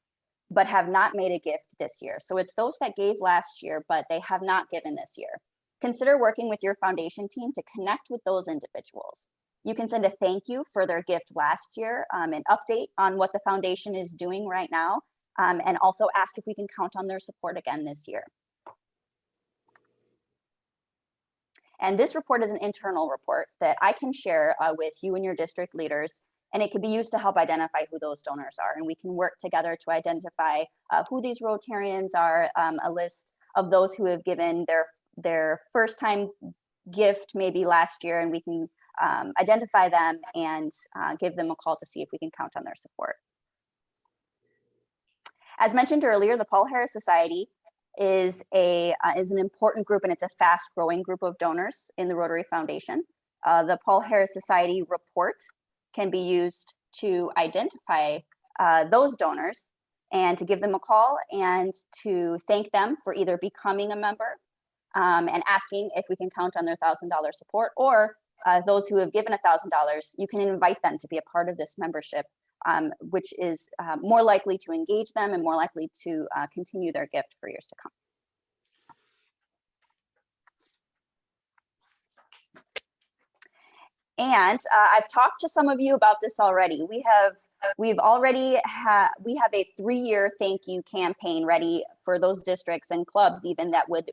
but have not made a gift this year. So it's those that gave last year, but they have not given this year. Consider working with your foundation team to connect with those individuals. You can send a thank you for their gift last year, an update on what the foundation is doing right now, and also ask if we can count on their support again this year. And this report is an internal report that I can share with you and your district leaders, and it can be used to help identify who those donors are. And we can work together to identify who these Rotarians are, a list of those who have given their first time gift maybe last year, and we can identify them and give them a call to see if we can count on their support. As mentioned earlier, the Paul Harris Society is an important group, and it's a fast growing group of donors in the Rotary Foundation. The Paul Harris Society report can be used to identify those donors and to give them a call and to thank them for either becoming a member and asking if we can count on their $1,000 support, or those who have given $1,000, you can invite them to be a part of this membership, which is more likely to engage them and more likely to continue their gift for years to come. And I've talked to some of you about this already. We have a 3-year thank you campaign ready for those districts and clubs even that would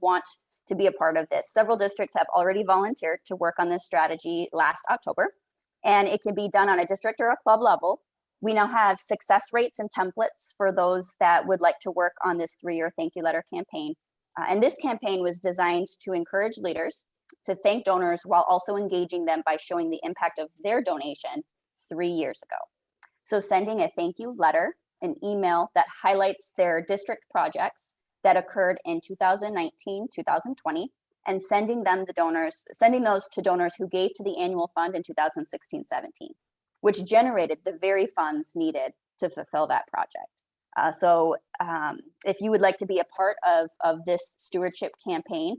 want to be a part of this. Several districts have already volunteered to work on this strategy last October, and it can be done on a district or a club level. We now have success rates and templates for those that would like to work on this 3-year thank you letter campaign. And this campaign was designed to encourage leaders to thank donors while also engaging them by showing the impact of their donation 3 years ago. So sending a thank you letter, an email that highlights their district projects that occurred in 2019, 2020, and sending those to donors who gave to the annual fund in 2016, 17, which generated the very funds needed to fulfill that project. So if you would like to be a part of this stewardship campaign,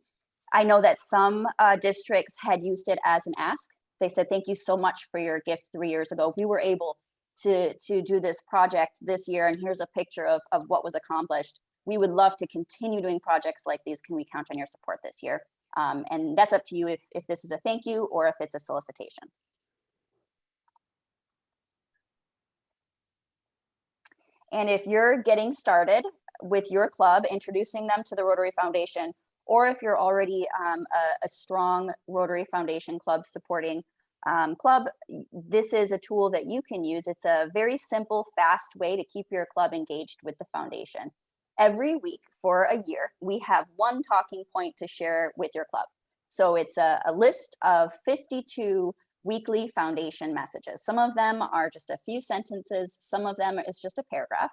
I know that some districts had used it as an ask. They said, thank you so much for your gift 3 years ago. We were able to do this project this year, and here's a picture of what was accomplished. We would love to continue doing projects like these. Can we count on your support this year? And that's up to you if this is a thank you or if it's a solicitation. And if you're getting started with your club, introducing them to the Rotary Foundation, or if you're already a strong Rotary Foundation club supporting club, this is a tool that you can use. It's a very simple, fast way to keep your club engaged with the foundation. Every week for a year, we have one talking point to share with your club. So it's a list of 52 weekly foundation messages. Some of them are just a few sentences. Some of them is just a paragraph.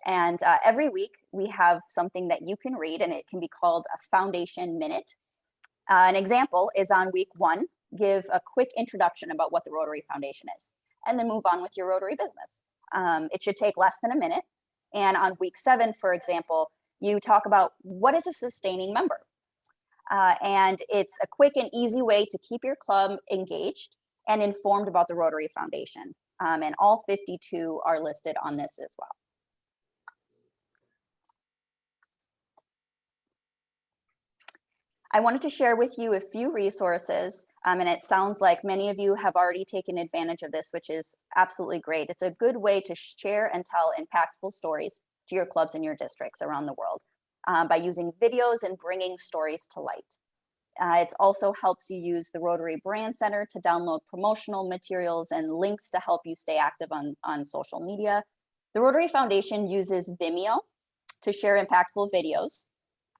And every week we have something that you can read, and it can be called a foundation minute. An example is on week 1, give a quick introduction about what the Rotary Foundation is, and then move on with your Rotary business. It should take less than a minute. And on week 7, for example, you talk about what is a sustaining member. And it's a quick and easy way to keep your club engaged and informed about the Rotary Foundation. And all 52 are listed on this as well. I wanted to share with you a few resources, and it sounds like many of you have already taken advantage of this, which is absolutely great. It's a good way to share and tell impactful stories to your clubs and your districts around the world by using videos and bringing stories to light. It also helps you use the Rotary Brand Center to download promotional materials and links to help you stay active on social media. The Rotary Foundation uses Vimeo to share impactful videos.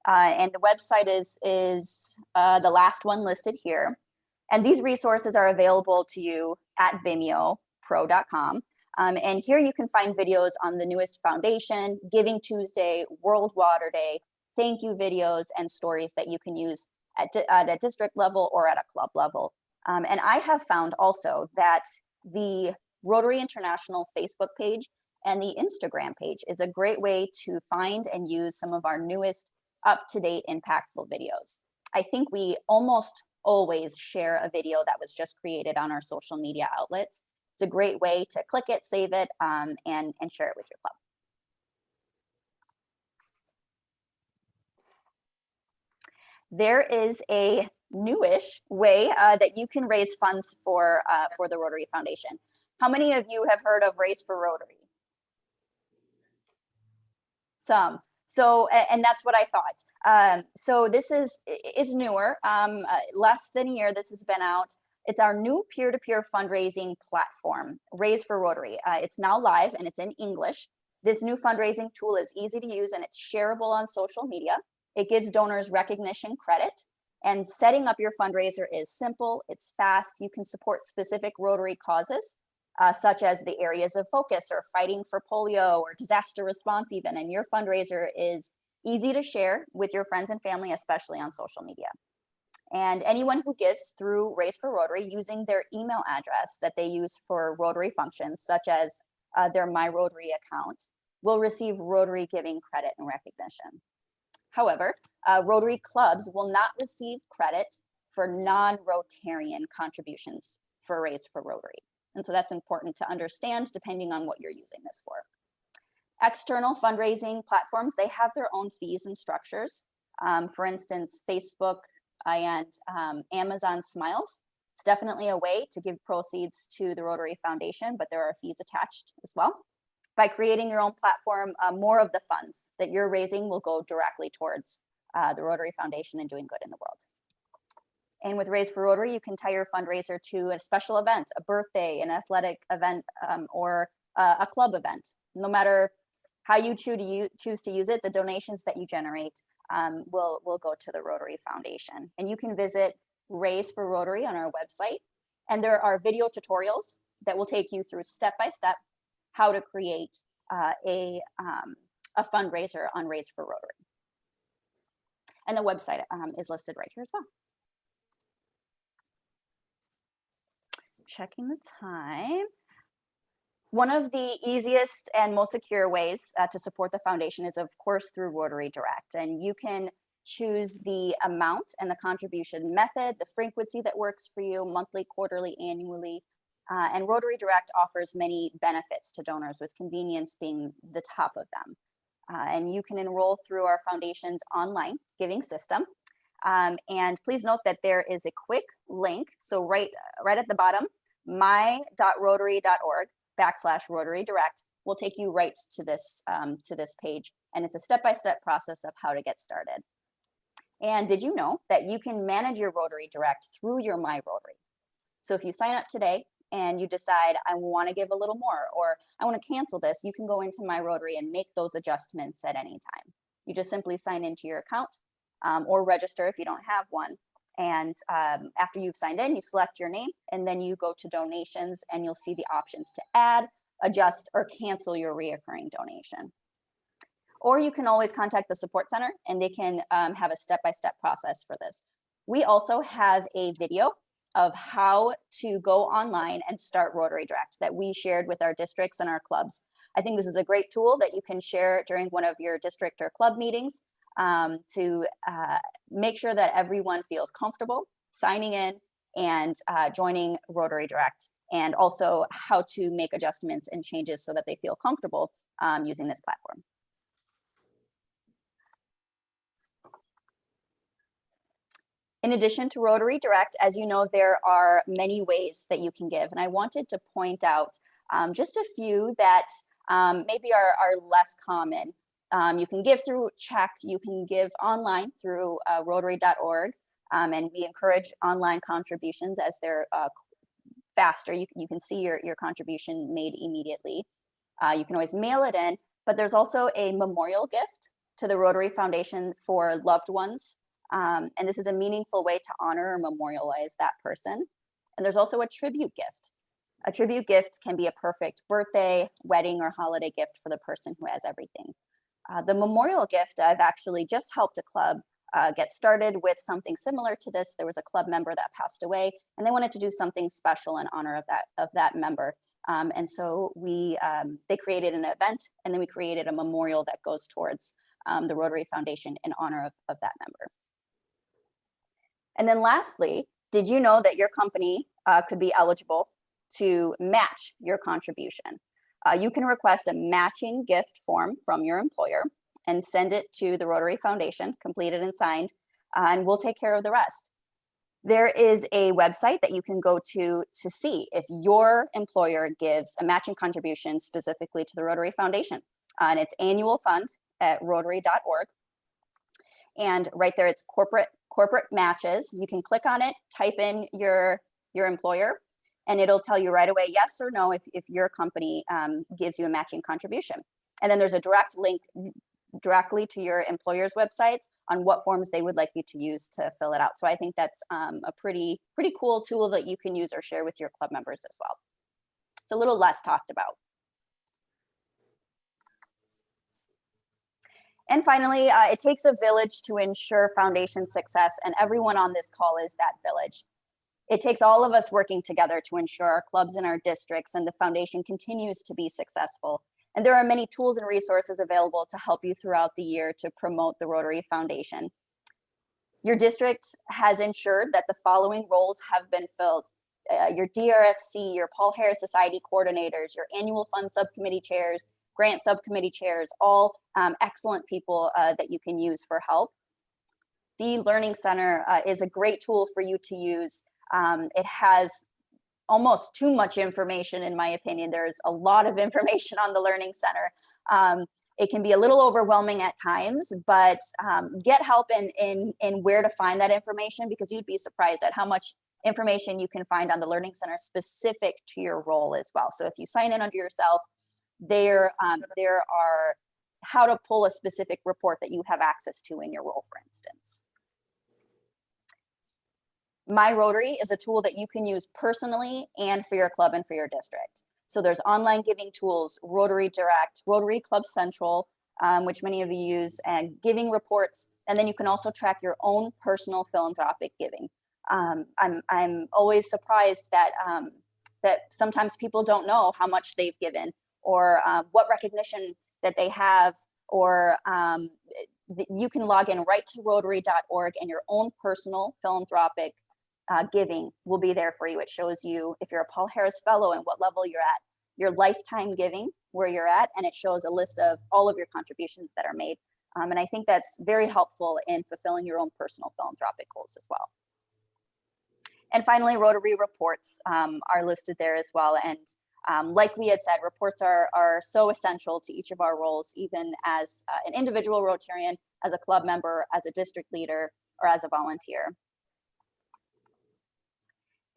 And the website is the last one listed here. And these resources are available to you at vimeopro.com. And here you can find videos on the newest foundation, Giving Tuesday, World Water Day, thank you videos, and stories that you can use at a district level or at a club level. And I have found also that the Rotary International Facebook page and the Instagram page is a great way to find and use some of our newest up-to-date impactful videos. I think we almost always share a video that was just created on our social media outlets. It's a great way to click it, save it, and share it with your club. There is a newish way that you can raise funds for the Rotary Foundation. How many of you have heard of Raise for Rotary? Some. So, and that's what I thought. So this is newer, less than a year this has been out. It's our new peer-to-peer fundraising platform, Raise for Rotary. It's now live and it's in English. This new fundraising tool is easy to use and it's shareable on social media. It gives donors recognition credit, and setting up your fundraiser is simple, it's fast. You can support specific Rotary causes, such as the areas of focus or fighting for polio or disaster response even, and your fundraiser is easy to share with your friends and family, especially on social media. And anyone who gives through Raise for Rotary using their email address that they use for Rotary functions, such as their My Rotary account will receive Rotary Giving credit and recognition. However, Rotary clubs will not receive credit for non-Rotarian contributions for Raise for Rotary. And so that's important to understand depending on what you're using this for. External fundraising platforms, they have their own fees and structures. For instance, Facebook and Amazon Smiles. It's definitely a way to give proceeds to the Rotary Foundation, but there are fees attached as well. By creating your own platform, more of the funds that you're raising will go directly towards the Rotary Foundation and doing good in the world. And with Raise for Rotary, you can tie your fundraiser to a special event, a birthday, an athletic event, or a club event. No matter how you choose to use it, the donations that you generate will go to the Rotary Foundation. And you can visit Raise for Rotary on our website. And there are video tutorials that will take you through step-by-step how to create a fundraiser on Raise for Rotary. And the website is listed right here as well. Checking the time. One of the easiest and most secure ways to support the foundation is, of course, through Rotary Direct. And you can choose the amount and the contribution method, the frequency that works for you, monthly, quarterly, annually. And Rotary Direct offers many benefits to donors, with convenience being the top of them. And you can enroll through our foundation's online giving system. And please note that there is a quick link. So right at the bottom, my.rotary.org/Rotary Direct will take you right to this page. And it's a step-by-step process of how to get started. And did you know that you can manage your Rotary Direct through your My Rotary? So if you sign up today and you decide, I want to give a little more, or I want to cancel this, you can go into My Rotary and make those adjustments at any time. You just simply sign into your account or register if you don't have one. And after you've signed in, you select your name, and then you go to donations, and you'll see the options to add, adjust, or cancel your reoccurring donation. Or you can always contact the support center, and they can have a step-by-step process for this. We also have a video of how to go online and start Rotary Direct that we shared with our districts and our clubs. I think this is a great tool that you can share during one of your district or club meetings to make sure that everyone feels comfortable signing in and joining Rotary Direct, and also how to make adjustments and changes so that they feel comfortable using this platform. In addition to Rotary Direct, as you know, there are many ways that you can give. And I wanted to point out just a few that maybe are less common. You can give through check, you can give online through Rotary.org, and we encourage online contributions as they're faster. You can see your contribution made immediately. You can always mail it in, but there's also a memorial gift to the Rotary Foundation for loved ones. And this is a meaningful way to honor or memorialize that person. And there's also a tribute gift. A tribute gift can be a perfect birthday, wedding, or holiday gift for the person who has everything. The memorial gift, I've actually just helped a club get started with something similar to this. There was a club member that passed away, and they wanted to do something special in honor of that member. And so they created an event, and then we created a memorial that goes towards the Rotary Foundation in honor of that member. And then lastly, did you know that your company could be eligible to match your contribution? You can request a matching gift form from your employer and send it to the Rotary Foundation, completed and signed, and we'll take care of the rest. There is a website that you can go to see if your employer gives a matching contribution specifically to the Rotary Foundation. And it's annual fund at rotary.org. And right there, it's corporate matches. You can click on it, type in your employer, and it'll tell you right away, yes or no, if your company gives you a matching contribution. And then there's a direct link directly to your employer's websites on what forms they would like you to use to fill it out. So I think that's a pretty cool tool that you can use or share with your club members as well. It's a little less talked about. And finally, it takes a village to ensure foundation success, and everyone on this call is that village. It takes all of us working together to ensure our clubs and our districts and the foundation continues to be successful. And there are many tools and resources available to help you throughout the year to promote the Rotary Foundation. Your district has ensured that the following roles have been filled. Your DRFC, your Paul Harris Society coordinators, your annual fund subcommittee chairs, grant subcommittee chairs, all excellent people that you can use for help. The Learning Center is a great tool for you to use. It has almost too much information, in my opinion. There's a lot of information on the Learning Center. It can be a little overwhelming at times, but get help in where to find that information, because you'd be surprised at how much information you can find on the Learning Center specific to your role as well. So if you sign in under yourself, there are how to pull a specific report that you have access to in your role, for instance. My Rotary is a tool that you can use personally and for your club and for your district. So there's online giving tools, Rotary Direct, Rotary Club Central, which many of you use, and giving reports. And then you can also track your own personal philanthropic giving. I'm always surprised that that sometimes people don't know how much they've given, or what recognition that they have, or you can log in right to Rotary.org, and your own personal philanthropic giving will be there for you. It shows you if you're a Paul Harris Fellow and what level you're at, your lifetime giving, where you're at, and it shows a list of all of your contributions that are made. And I think that's very helpful in fulfilling your own personal philanthropic goals as well. And finally, Rotary reports are listed there as well. And like we had said, reports are so essential to each of our roles, even as an individual Rotarian, as a club member, as a district leader, or as a volunteer.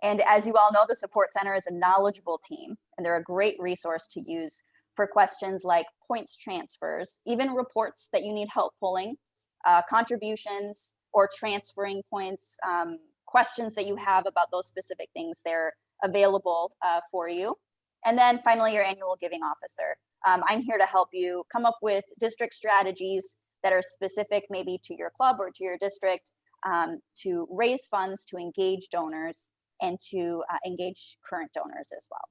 And as you all know, the Support Center is a knowledgeable team, and they're a great resource to use for questions like points transfers, even reports that you need help pulling, contributions or transferring points, questions that you have about those specific things, they're available for you. And then finally, your annual giving officer. I'm here to help you come up with district strategies that are specific maybe to your club or to your district, to raise funds, to engage donors, and to engage current donors as well.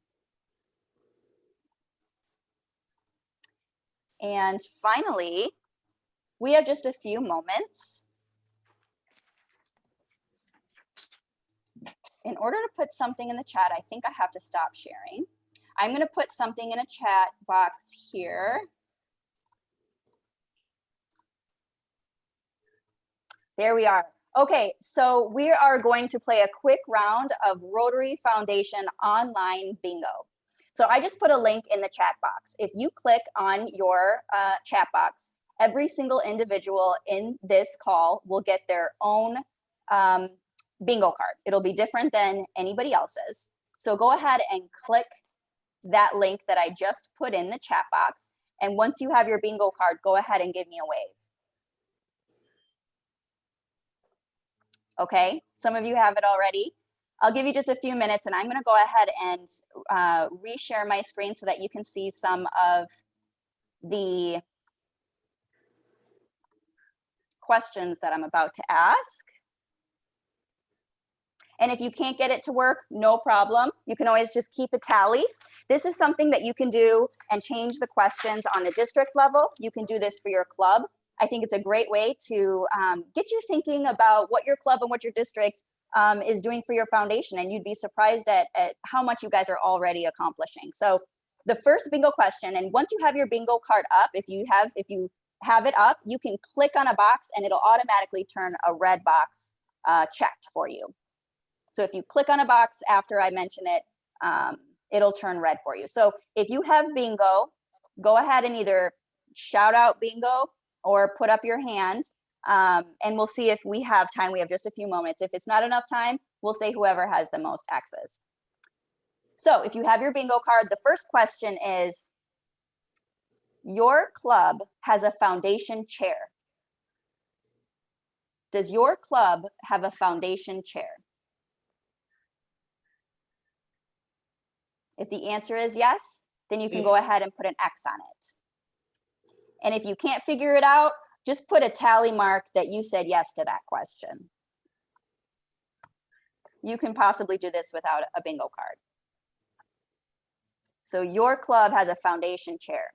And finally, we have just a few moments in order to put something in the chat. I think I have to stop sharing. I'm going to put something in a chat box here. There we are. Okay, so we are going to play a quick round of Rotary Foundation online bingo. So I just put a link in the chat box. If you click on your chat box, every single individual in this call will get their own bingo card. It'll be different than anybody else's. So go ahead and click that link that I just put in the chat box. And once you have your bingo card, go ahead and give me a wave. Okay, some of you have it already. I'll give you just a few minutes, and I'm going to go ahead and reshare my screen so that you can see some of the questions that I'm about to ask. And if you can't get it to work, no problem. You can always just keep a tally. This is something that you can do and change the questions on the district level. You can do this for your club. I think it's a great way to get you thinking about what your club and what your district is doing for your foundation. And you'd be surprised at how much you guys are already accomplishing. So the first bingo question, and once you have your bingo card up, if you have it up, you can click on a box and it'll automatically turn a red box checked for you. So if you click on a box after I mention it, it'll turn red for you. So if you have bingo, go ahead and either shout out bingo or put up your hand, and we'll see if we have time. We have just a few moments. If it's not enough time, we'll say whoever has the most X's. So if you have your bingo card, the first question is, your club has a foundation chair. Does your club have a foundation chair? If the answer is yes, then you can go ahead and put an X on it. And if you can't figure it out, just put a tally mark that you said yes to that question. you can possibly do this without a bingo card. So your club has a foundation chair.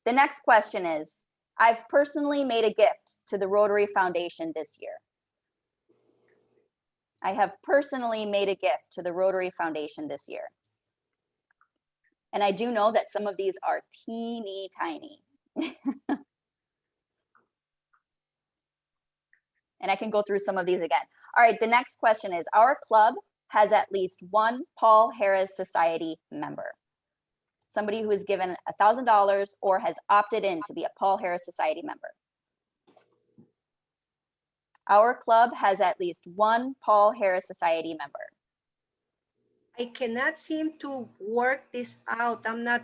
The next question is, I've personally made a gift to the Rotary Foundation this year. I have personally made a gift to the Rotary Foundation this year. And I do know that some of these are teeny tiny. And I can go through some of these again. All right, the next question is, our club has at least one Paul Harris Society member. Somebody who has given $1,000 or has opted in to be a Paul Harris Society member. Our club has at least one Paul Harris Society member. I cannot seem to work this out. I'm not.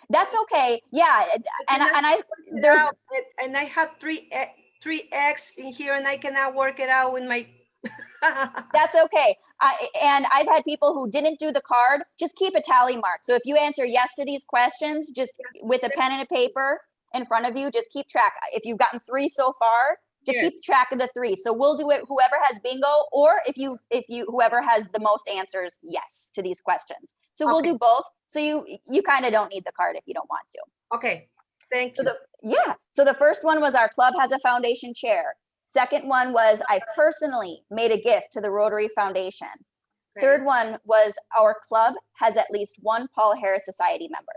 That's okay. Yeah, and I have three X in here, and I cannot work it out with my. That's okay. And I've had people who didn't do the card. Just keep a tally mark. So if you answer yes to these questions, just with a pen and a paper in front of you, just keep track. If you've gotten 3 so far, just keep track of the 3. So we'll do it. Whoever has bingo, or if you whoever has the most answers yes to these questions. So we'll do both. So you kind of don't need the card if you don't want to. Okay. Thank you. So the first one was our club has a foundation chair. Second one was I personally made a gift to the Rotary Foundation. Okay. Third one was our club has at least one Paul Harris Society member.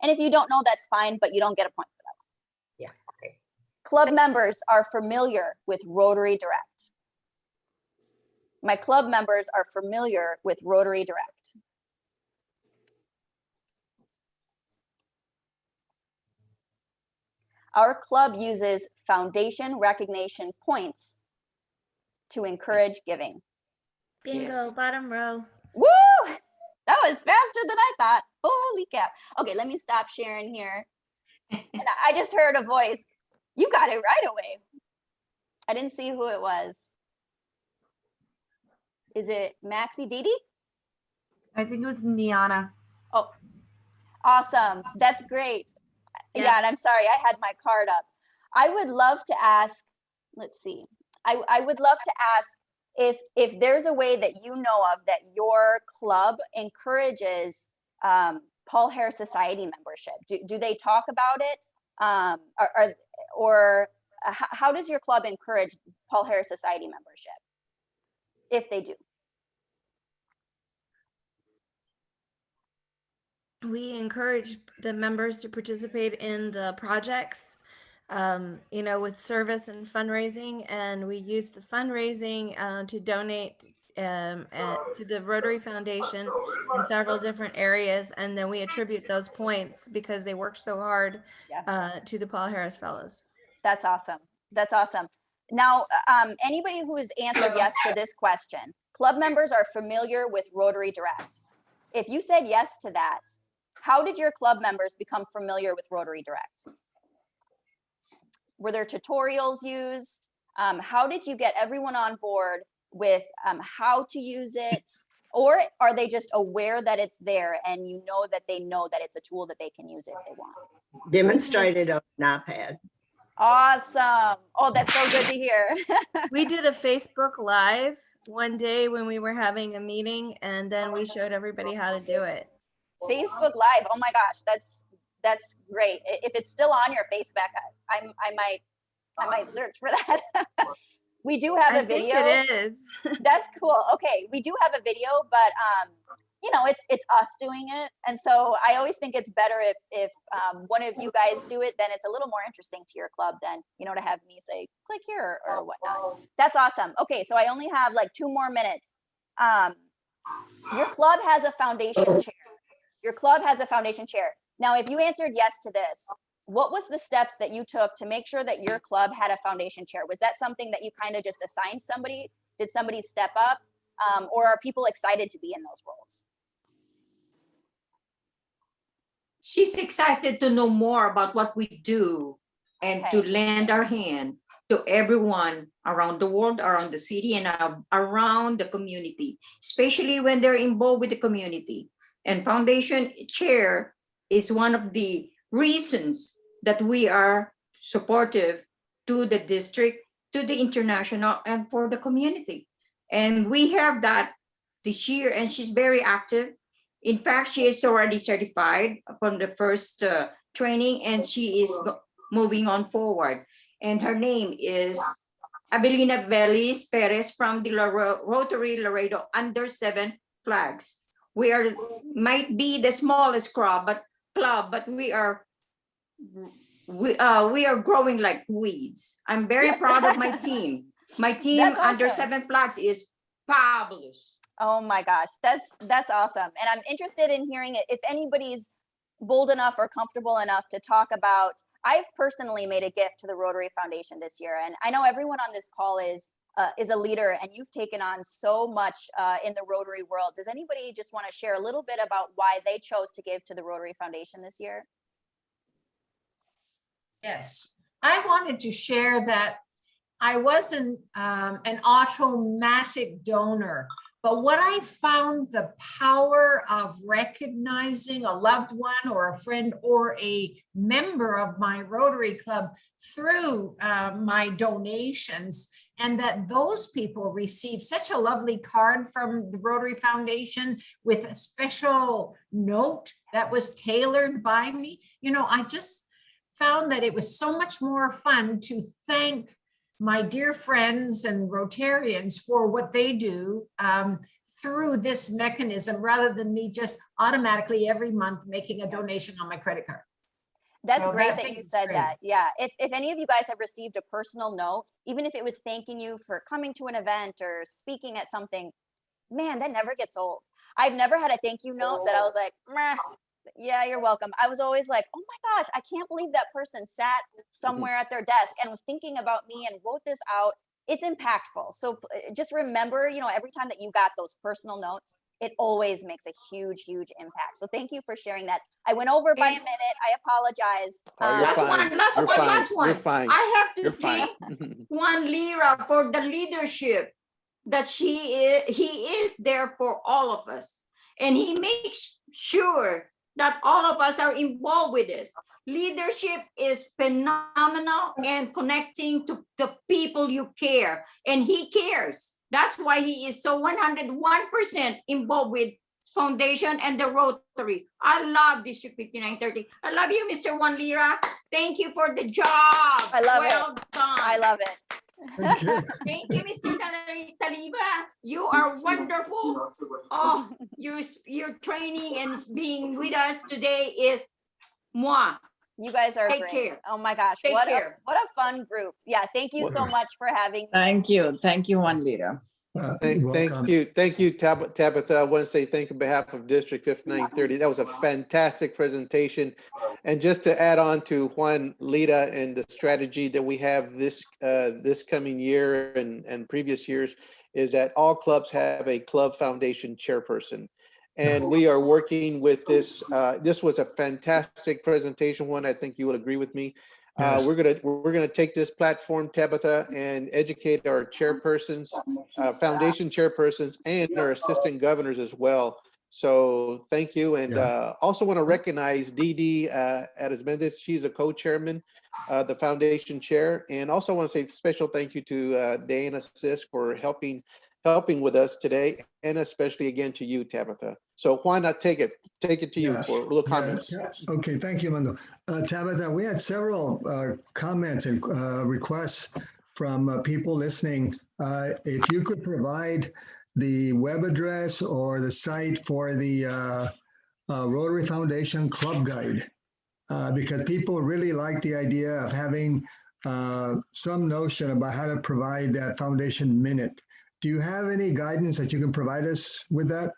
And if you don't know, that's fine, but you don't get a point for that one. Yeah. Okay. Club members are familiar with Rotary Direct. My club members are familiar with Rotary Direct. Our club uses foundation recognition points to encourage giving. Bingo, bottom row. Woo! That was faster than I thought. Holy cow. Okay, let me stop sharing here. And I just heard a voice. You got it right away. I didn't see who it was. Is it Maxie Didi? I think it was Niana. Oh, awesome. That's great. Yeah, and I'm sorry, I had my card up. I would love to ask, let's see. I would love to ask if there's a way that you know of that your club encourages Paul Harris Society membership. Do they talk about it? Or how does your club encourage Paul Harris Society membership? If they do. We encourage the members to participate in the projects, with service and fundraising, and we use the fundraising to donate to the Rotary Foundation in several different areas, and then we attribute those points because they work so hard to the Paul Harris Fellows. That's awesome. That's awesome. Now, anybody who has answered yes to this question, club members are familiar with Rotary Direct. If you said yes to that, how did your club members become familiar with Rotary Direct? Were there tutorials used? How did you get everyone on board with how to use it? Or are they just aware that it's there and you know that it's a tool that they can use if they want? Demonstrated on an iPad. Awesome. Oh, that's so good to hear. We did a Facebook Live one day when we were having a meeting, and then we showed everybody how to do it. Facebook Live. Oh my gosh, that's great. If it's still on your Facebook, I might search for that. We do have a video. I think it is. That's cool. Okay, we do have a video, but it's us doing it, and so I always think it's better if one of you guys do it. Then it's a little more interesting to your club than to have me say click here or whatnot. That's awesome. Okay, so I only have like 2 more minutes. Your club has a foundation chair. Your club has a foundation chair. Now, if you answered yes to this, what was the steps that you took to make sure that your club had a foundation chair? Was that something that you kind of just assigned somebody? Did somebody step up? Or are people excited to be in those roles? She's excited to know more about what we do and to lend our hand to everyone around the world, around the city, and around the community, especially when they're involved with the community. And foundation chair is one of the reasons that we are supportive to the district, to the international, and for the community. And we have that this year, and she's very active. In fact, she is already certified from the first training, and she is moving on forward. And her name is Abelina Velis Perez from the Rotary Laredo under 7 flags. We might be the smallest club, but we are growing like weeds. I'm very Yes. proud of my team. My team That's under awesome. 7 flags is fabulous. Oh my gosh, that's awesome. And I'm interested in hearing it. If anybody's bold enough or comfortable enough to talk about, I've personally made a gift to the Rotary Foundation this year. And I know everyone on this call is a leader, and you've taken on so much in the Rotary world. Does anybody just want to share a little bit about why they chose to give to the Rotary Foundation this year? Yes, I wanted to share that I wasn't an automatic donor, but what I found the power of recognizing a loved one or a friend or a member of my Rotary Club through my donations, and that those people received such a lovely card from the Rotary Foundation with a special note that was tailored by me. You know, I just found that it was so much more fun to thank my dear friends and Rotarians for what they do through this mechanism, rather than me just automatically every month making a donation on my credit card. That's So great that that thing you is said great. that. Yeah. If any of you guys have received a personal note, even if it was thanking you for coming to an event or speaking at something, man, that never gets old. I've never had a thank you note that I was like, meh, yeah, you're welcome. I was always like, oh my gosh, I can't believe that person sat somewhere at their desk and was thinking about me and wrote this out. It's impactful. So just remember, you know, every time that you got those personal notes, it always makes a huge, huge impact. So thank you for sharing that. I went over by a minute. I apologize. Oh, you're Last fine. one, last You're one, fine. last one. You're fine. I have to You're fine. thank Juan Lira for the leadership that he is there for all of us. And he makes sure that all of us are involved with this. Leadership is phenomenal and connecting to the people you care, and he cares. That's why he is so 101% involved with Foundation and the Rotary. I love District 5930. I love you, Mr. Juan Lira. Thank you for the job. I love it. Well done. I love it. Thank you. Thank you, Mr. Taliba. You are wonderful. Oh, your training and being with us today is moi. You guys are Take great. care. Oh my gosh, Take what care. what a fun group. Yeah, thank you so much for having me. Thank you, Juan Lira. Thank Welcome. you, Tabitha. I want to say thank you on behalf of District 5930. That was a fantastic presentation. And just to add on to Juan Lira and the strategy that we have this coming year and previous years, is that all clubs have a club foundation chairperson. And we are working with this. This was a fantastic presentation, Juan. I think you would agree with me. Yes. We're gonna take this platform, Tabitha, and educate our chairpersons, foundation chairpersons, and our assistant governors as well. So thank you, and also want to recognize Dee Arismendez. She's a co-chairman, the foundation chair, and also want to say special thank you to Diana Sisk for helping with us today, and especially again to you, Tabitha. So why not take it to you for little comments. Okay, thank you, Mando. Tabitha, we had several comments and requests from people listening. If you could provide the web address or the site for the Rotary Foundation Club Guide, because people really like the idea of having some notion about how to provide that foundation minute. Do you have any guidance that you can provide us with that?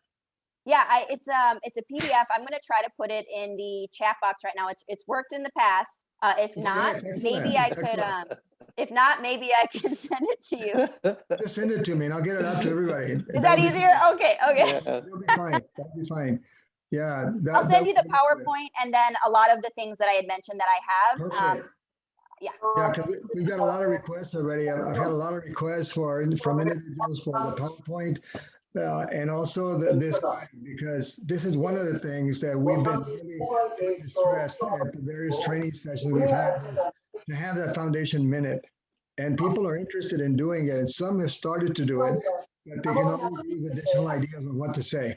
Yeah, it's a PDF. I'm going to try to put it in the chat box right now. It's worked in the past. If not, maybe I could. If not, maybe I can send it to you. Just send it to me, and I'll get it out to everybody. Is that easier? Okay. Yeah. That'll be fine. That'll be fine. Yeah. I'll send you the PowerPoint and then a lot of the things that I had mentioned that I have. Perfect. Yeah. Yeah, because we've got a lot of requests already. I've had a lot of requests from individuals for the PowerPoint and also this, because this is one of the things that we've been really stressed at the various training sessions we've had, to have that foundation minute. And people are interested in doing it, and some have started to do it. but they can always use additional ideas on what to say.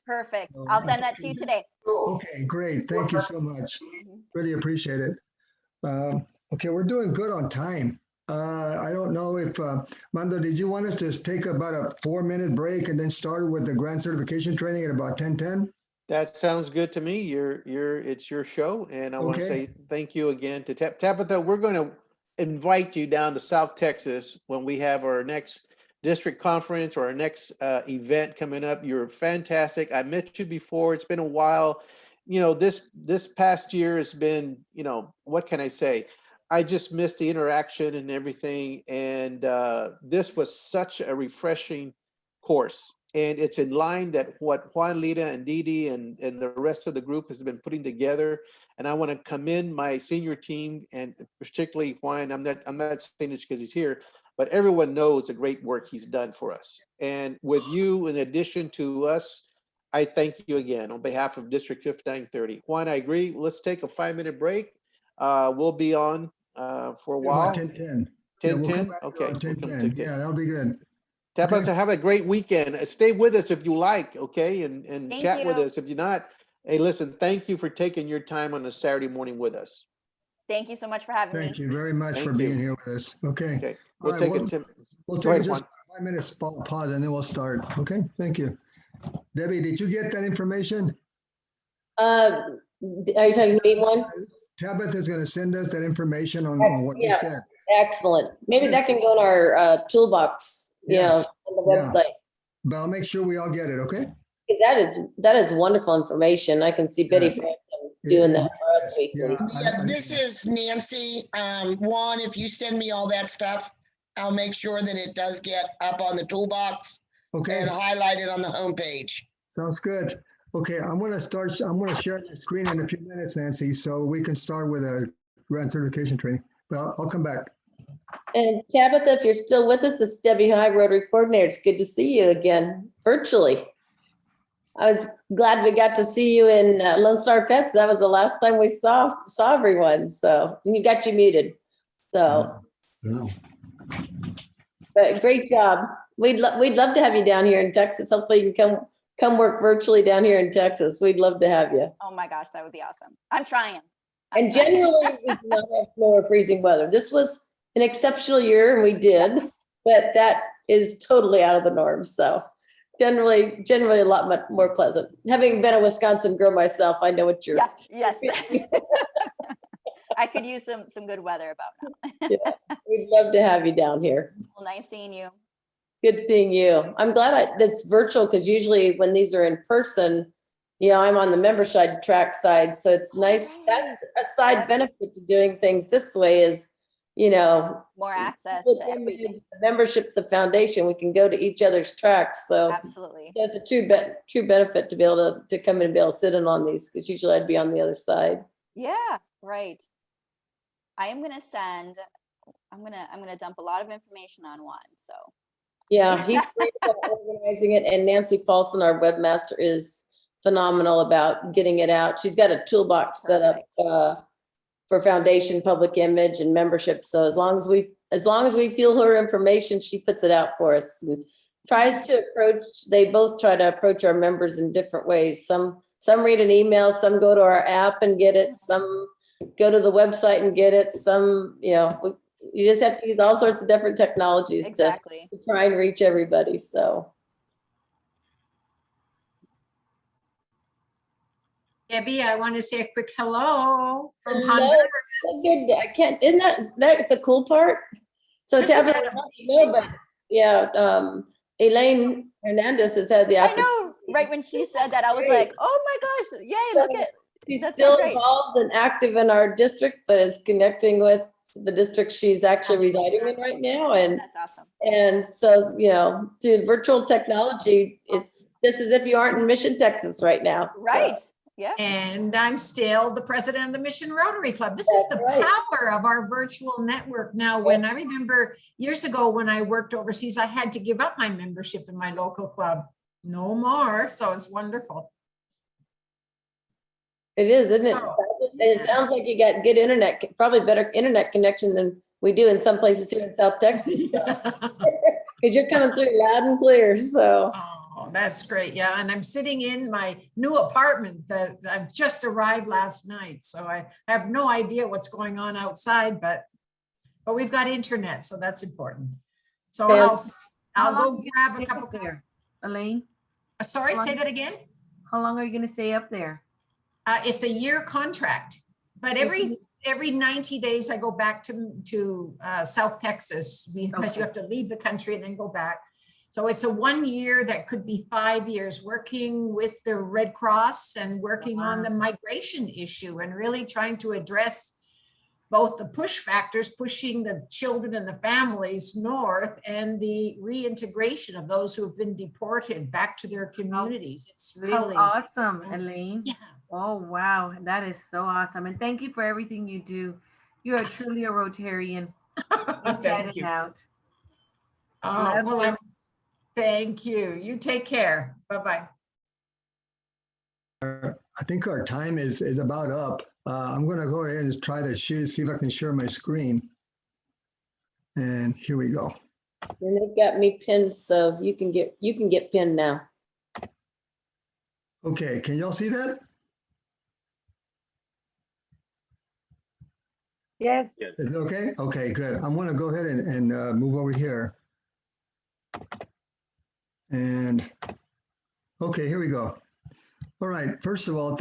Perfect. I'll send that to you today. Okay, great. Thank you so much. Really appreciate it. Okay, we're doing good on time. I don't know if, Mando, did you want us to take about a 4-minute break and then start with the grant certification training at about 10:10? That sounds good to me. It's your show, and I want to Okay. say thank you again to Tabitha. We're going to invite you down to South Texas when we have our next district conference or our next event coming up. You're fantastic. I met you before. It's been a while. You know, this past year has been, you know, what can I say? I just missed the interaction and everything. And this was such a refreshing course. And it's in line that what Juan, Lita, and Didi and the rest of the group has been putting together. And I want to commend my senior team, and particularly Juan. I'm not saying this because he's here, but everyone knows the great work he's done for us. And with you, in addition to us, I thank you again on behalf of District 5930. Juan, I agree. Let's take a 5-minute break. We'll be on for a while. 10:10. Yeah, we'll come 10:10? back Okay. around we'll come 10:10. 10:10. Yeah, that'll be good. Tabitha, have a great weekend. Stay with us if you like, okay? And Thank chat with you. us. If you're not, hey, listen, thank you for taking your time on a Saturday morning with us. Thank you so much for having me. Thank you very much for Thank being you. here with us. Okay. Okay, All we'll right, take we'll- it to, We'll Go take ahead, just a 5-minute pause and then we'll start. Okay, thank you. Debbie, did you get that information? Are you talking to me, one? Tabitha's going to send us that information on what you Yeah. said. Excellent. Maybe that can go in our toolbox, Yes. on the Yeah. website. But I'll make sure we all get it, okay? That is wonderful information. I can see Betty Yeah. Franklin doing that for us weekly. Yeah, Yeah, this is Nancy. Juan, if you send me all that stuff, I'll make sure that it does get up on the toolbox Okay, and highlighted on the homepage. sounds good. Okay, I'm going to share the screen in a few minutes, Nancy, so we can start with a grant certification training. But I'll come back. And Tabitha, if you're still with us, it's Debbie High, Rotary Coordinator. It's good to see you again virtually. I was glad we got to see you in Lone Star Pets. That was the last time we saw everyone. So and you got you muted. So, Yeah. but great job. We'd love to have you down here in Texas. Hopefully you can come work virtually down here in Texas. We'd love to have you. Oh my gosh, that would be awesome. I'm trying. And generally, we do not have snow or freezing weather. This was an exceptional year, and we did, but that is totally out of the norm. So generally a lot more pleasant. Having been a Wisconsin girl myself, I know what you're. Yeah, yes. I could use some good weather about now. Yeah, we'd love to have you down here. Well, nice seeing you. Good seeing you. I'm glad that's virtual, because usually when these are in person, I'm on the member side track side. So it's nice. That's a side benefit to doing things this way is, More access to everything. membership of the foundation, we can go to each other's tracks. So Absolutely. it's a true benefit to be able to come in and be able to sit in on these, because usually I'd be on the other side. Yeah, right. I'm gonna dump a lot of information on one. So Yeah, he's great about organizing it, and Nancy Paulson, our webmaster, is phenomenal about getting it out. She's got a toolbox set up for foundation, public image, and membership. So as long as we feel her information, she puts it out for us and tries to approach. They both try to approach our members in different ways. Some read an email, some go to our app and get it, some go to the website and get it. Some, you just have to use all sorts of different technologies to try and reach everybody. So. Debbie, I want to say a quick hello from Hello. Honduras. Good. I can't. Isn't that the cool part? So Tabitha, Elaine Hernandez has had the I opportunity. know, right when she said that, I was like, oh my gosh, yay, look at She's that's still so great. involved and active in our district, but is connecting with the district she's actually residing in right now. And That's awesome. and so, through virtual technology, it's just as if you aren't in Mission, Texas right now. Right. So, Yeah. And I'm still the president of the Mission Rotary Club. This is the power of our virtual network. Now, when I remember years ago when I worked overseas, I had to give up my membership in my local club. No more. So it's wonderful. It is, isn't it? So, And it sounds like you got good internet, probably better internet connection than we do in some places here in South Texas. Because you're coming through loud and clear, so. Oh, that's great. Yeah, and I'm sitting in my new apartment that I've just arrived last night, so I have no idea what's going on outside, but we've got internet, so that's important. So I'll go grab a cup of there, Elaine. Sorry, say that again? How long are you going to stay up there? It's a year contract, but every 90 days I go back to South Texas because you have to leave the country and then go back. So it's a 1 year that could be 5 years working with the Red Cross and working on the migration issue and really trying to address both the push factors, pushing the children and the families north, and the reintegration of those who have been deported back to their communities. It's really How awesome, Elaine. Yeah. Oh, wow. That is so awesome. And thank you for everything you do. You are truly a Rotarian. Thank you. Out. Oh, well, thank you. You take care. Bye-bye. I think our time is about up. I'm going to go ahead and try to see if I can share my screen. And here we go. And they've got me pinned, so you can get pinned now. Okay, can y'all see that? Yes. Is it okay? Okay, good. I'm going to go ahead and move over here. And okay, here we go. All right, first of all,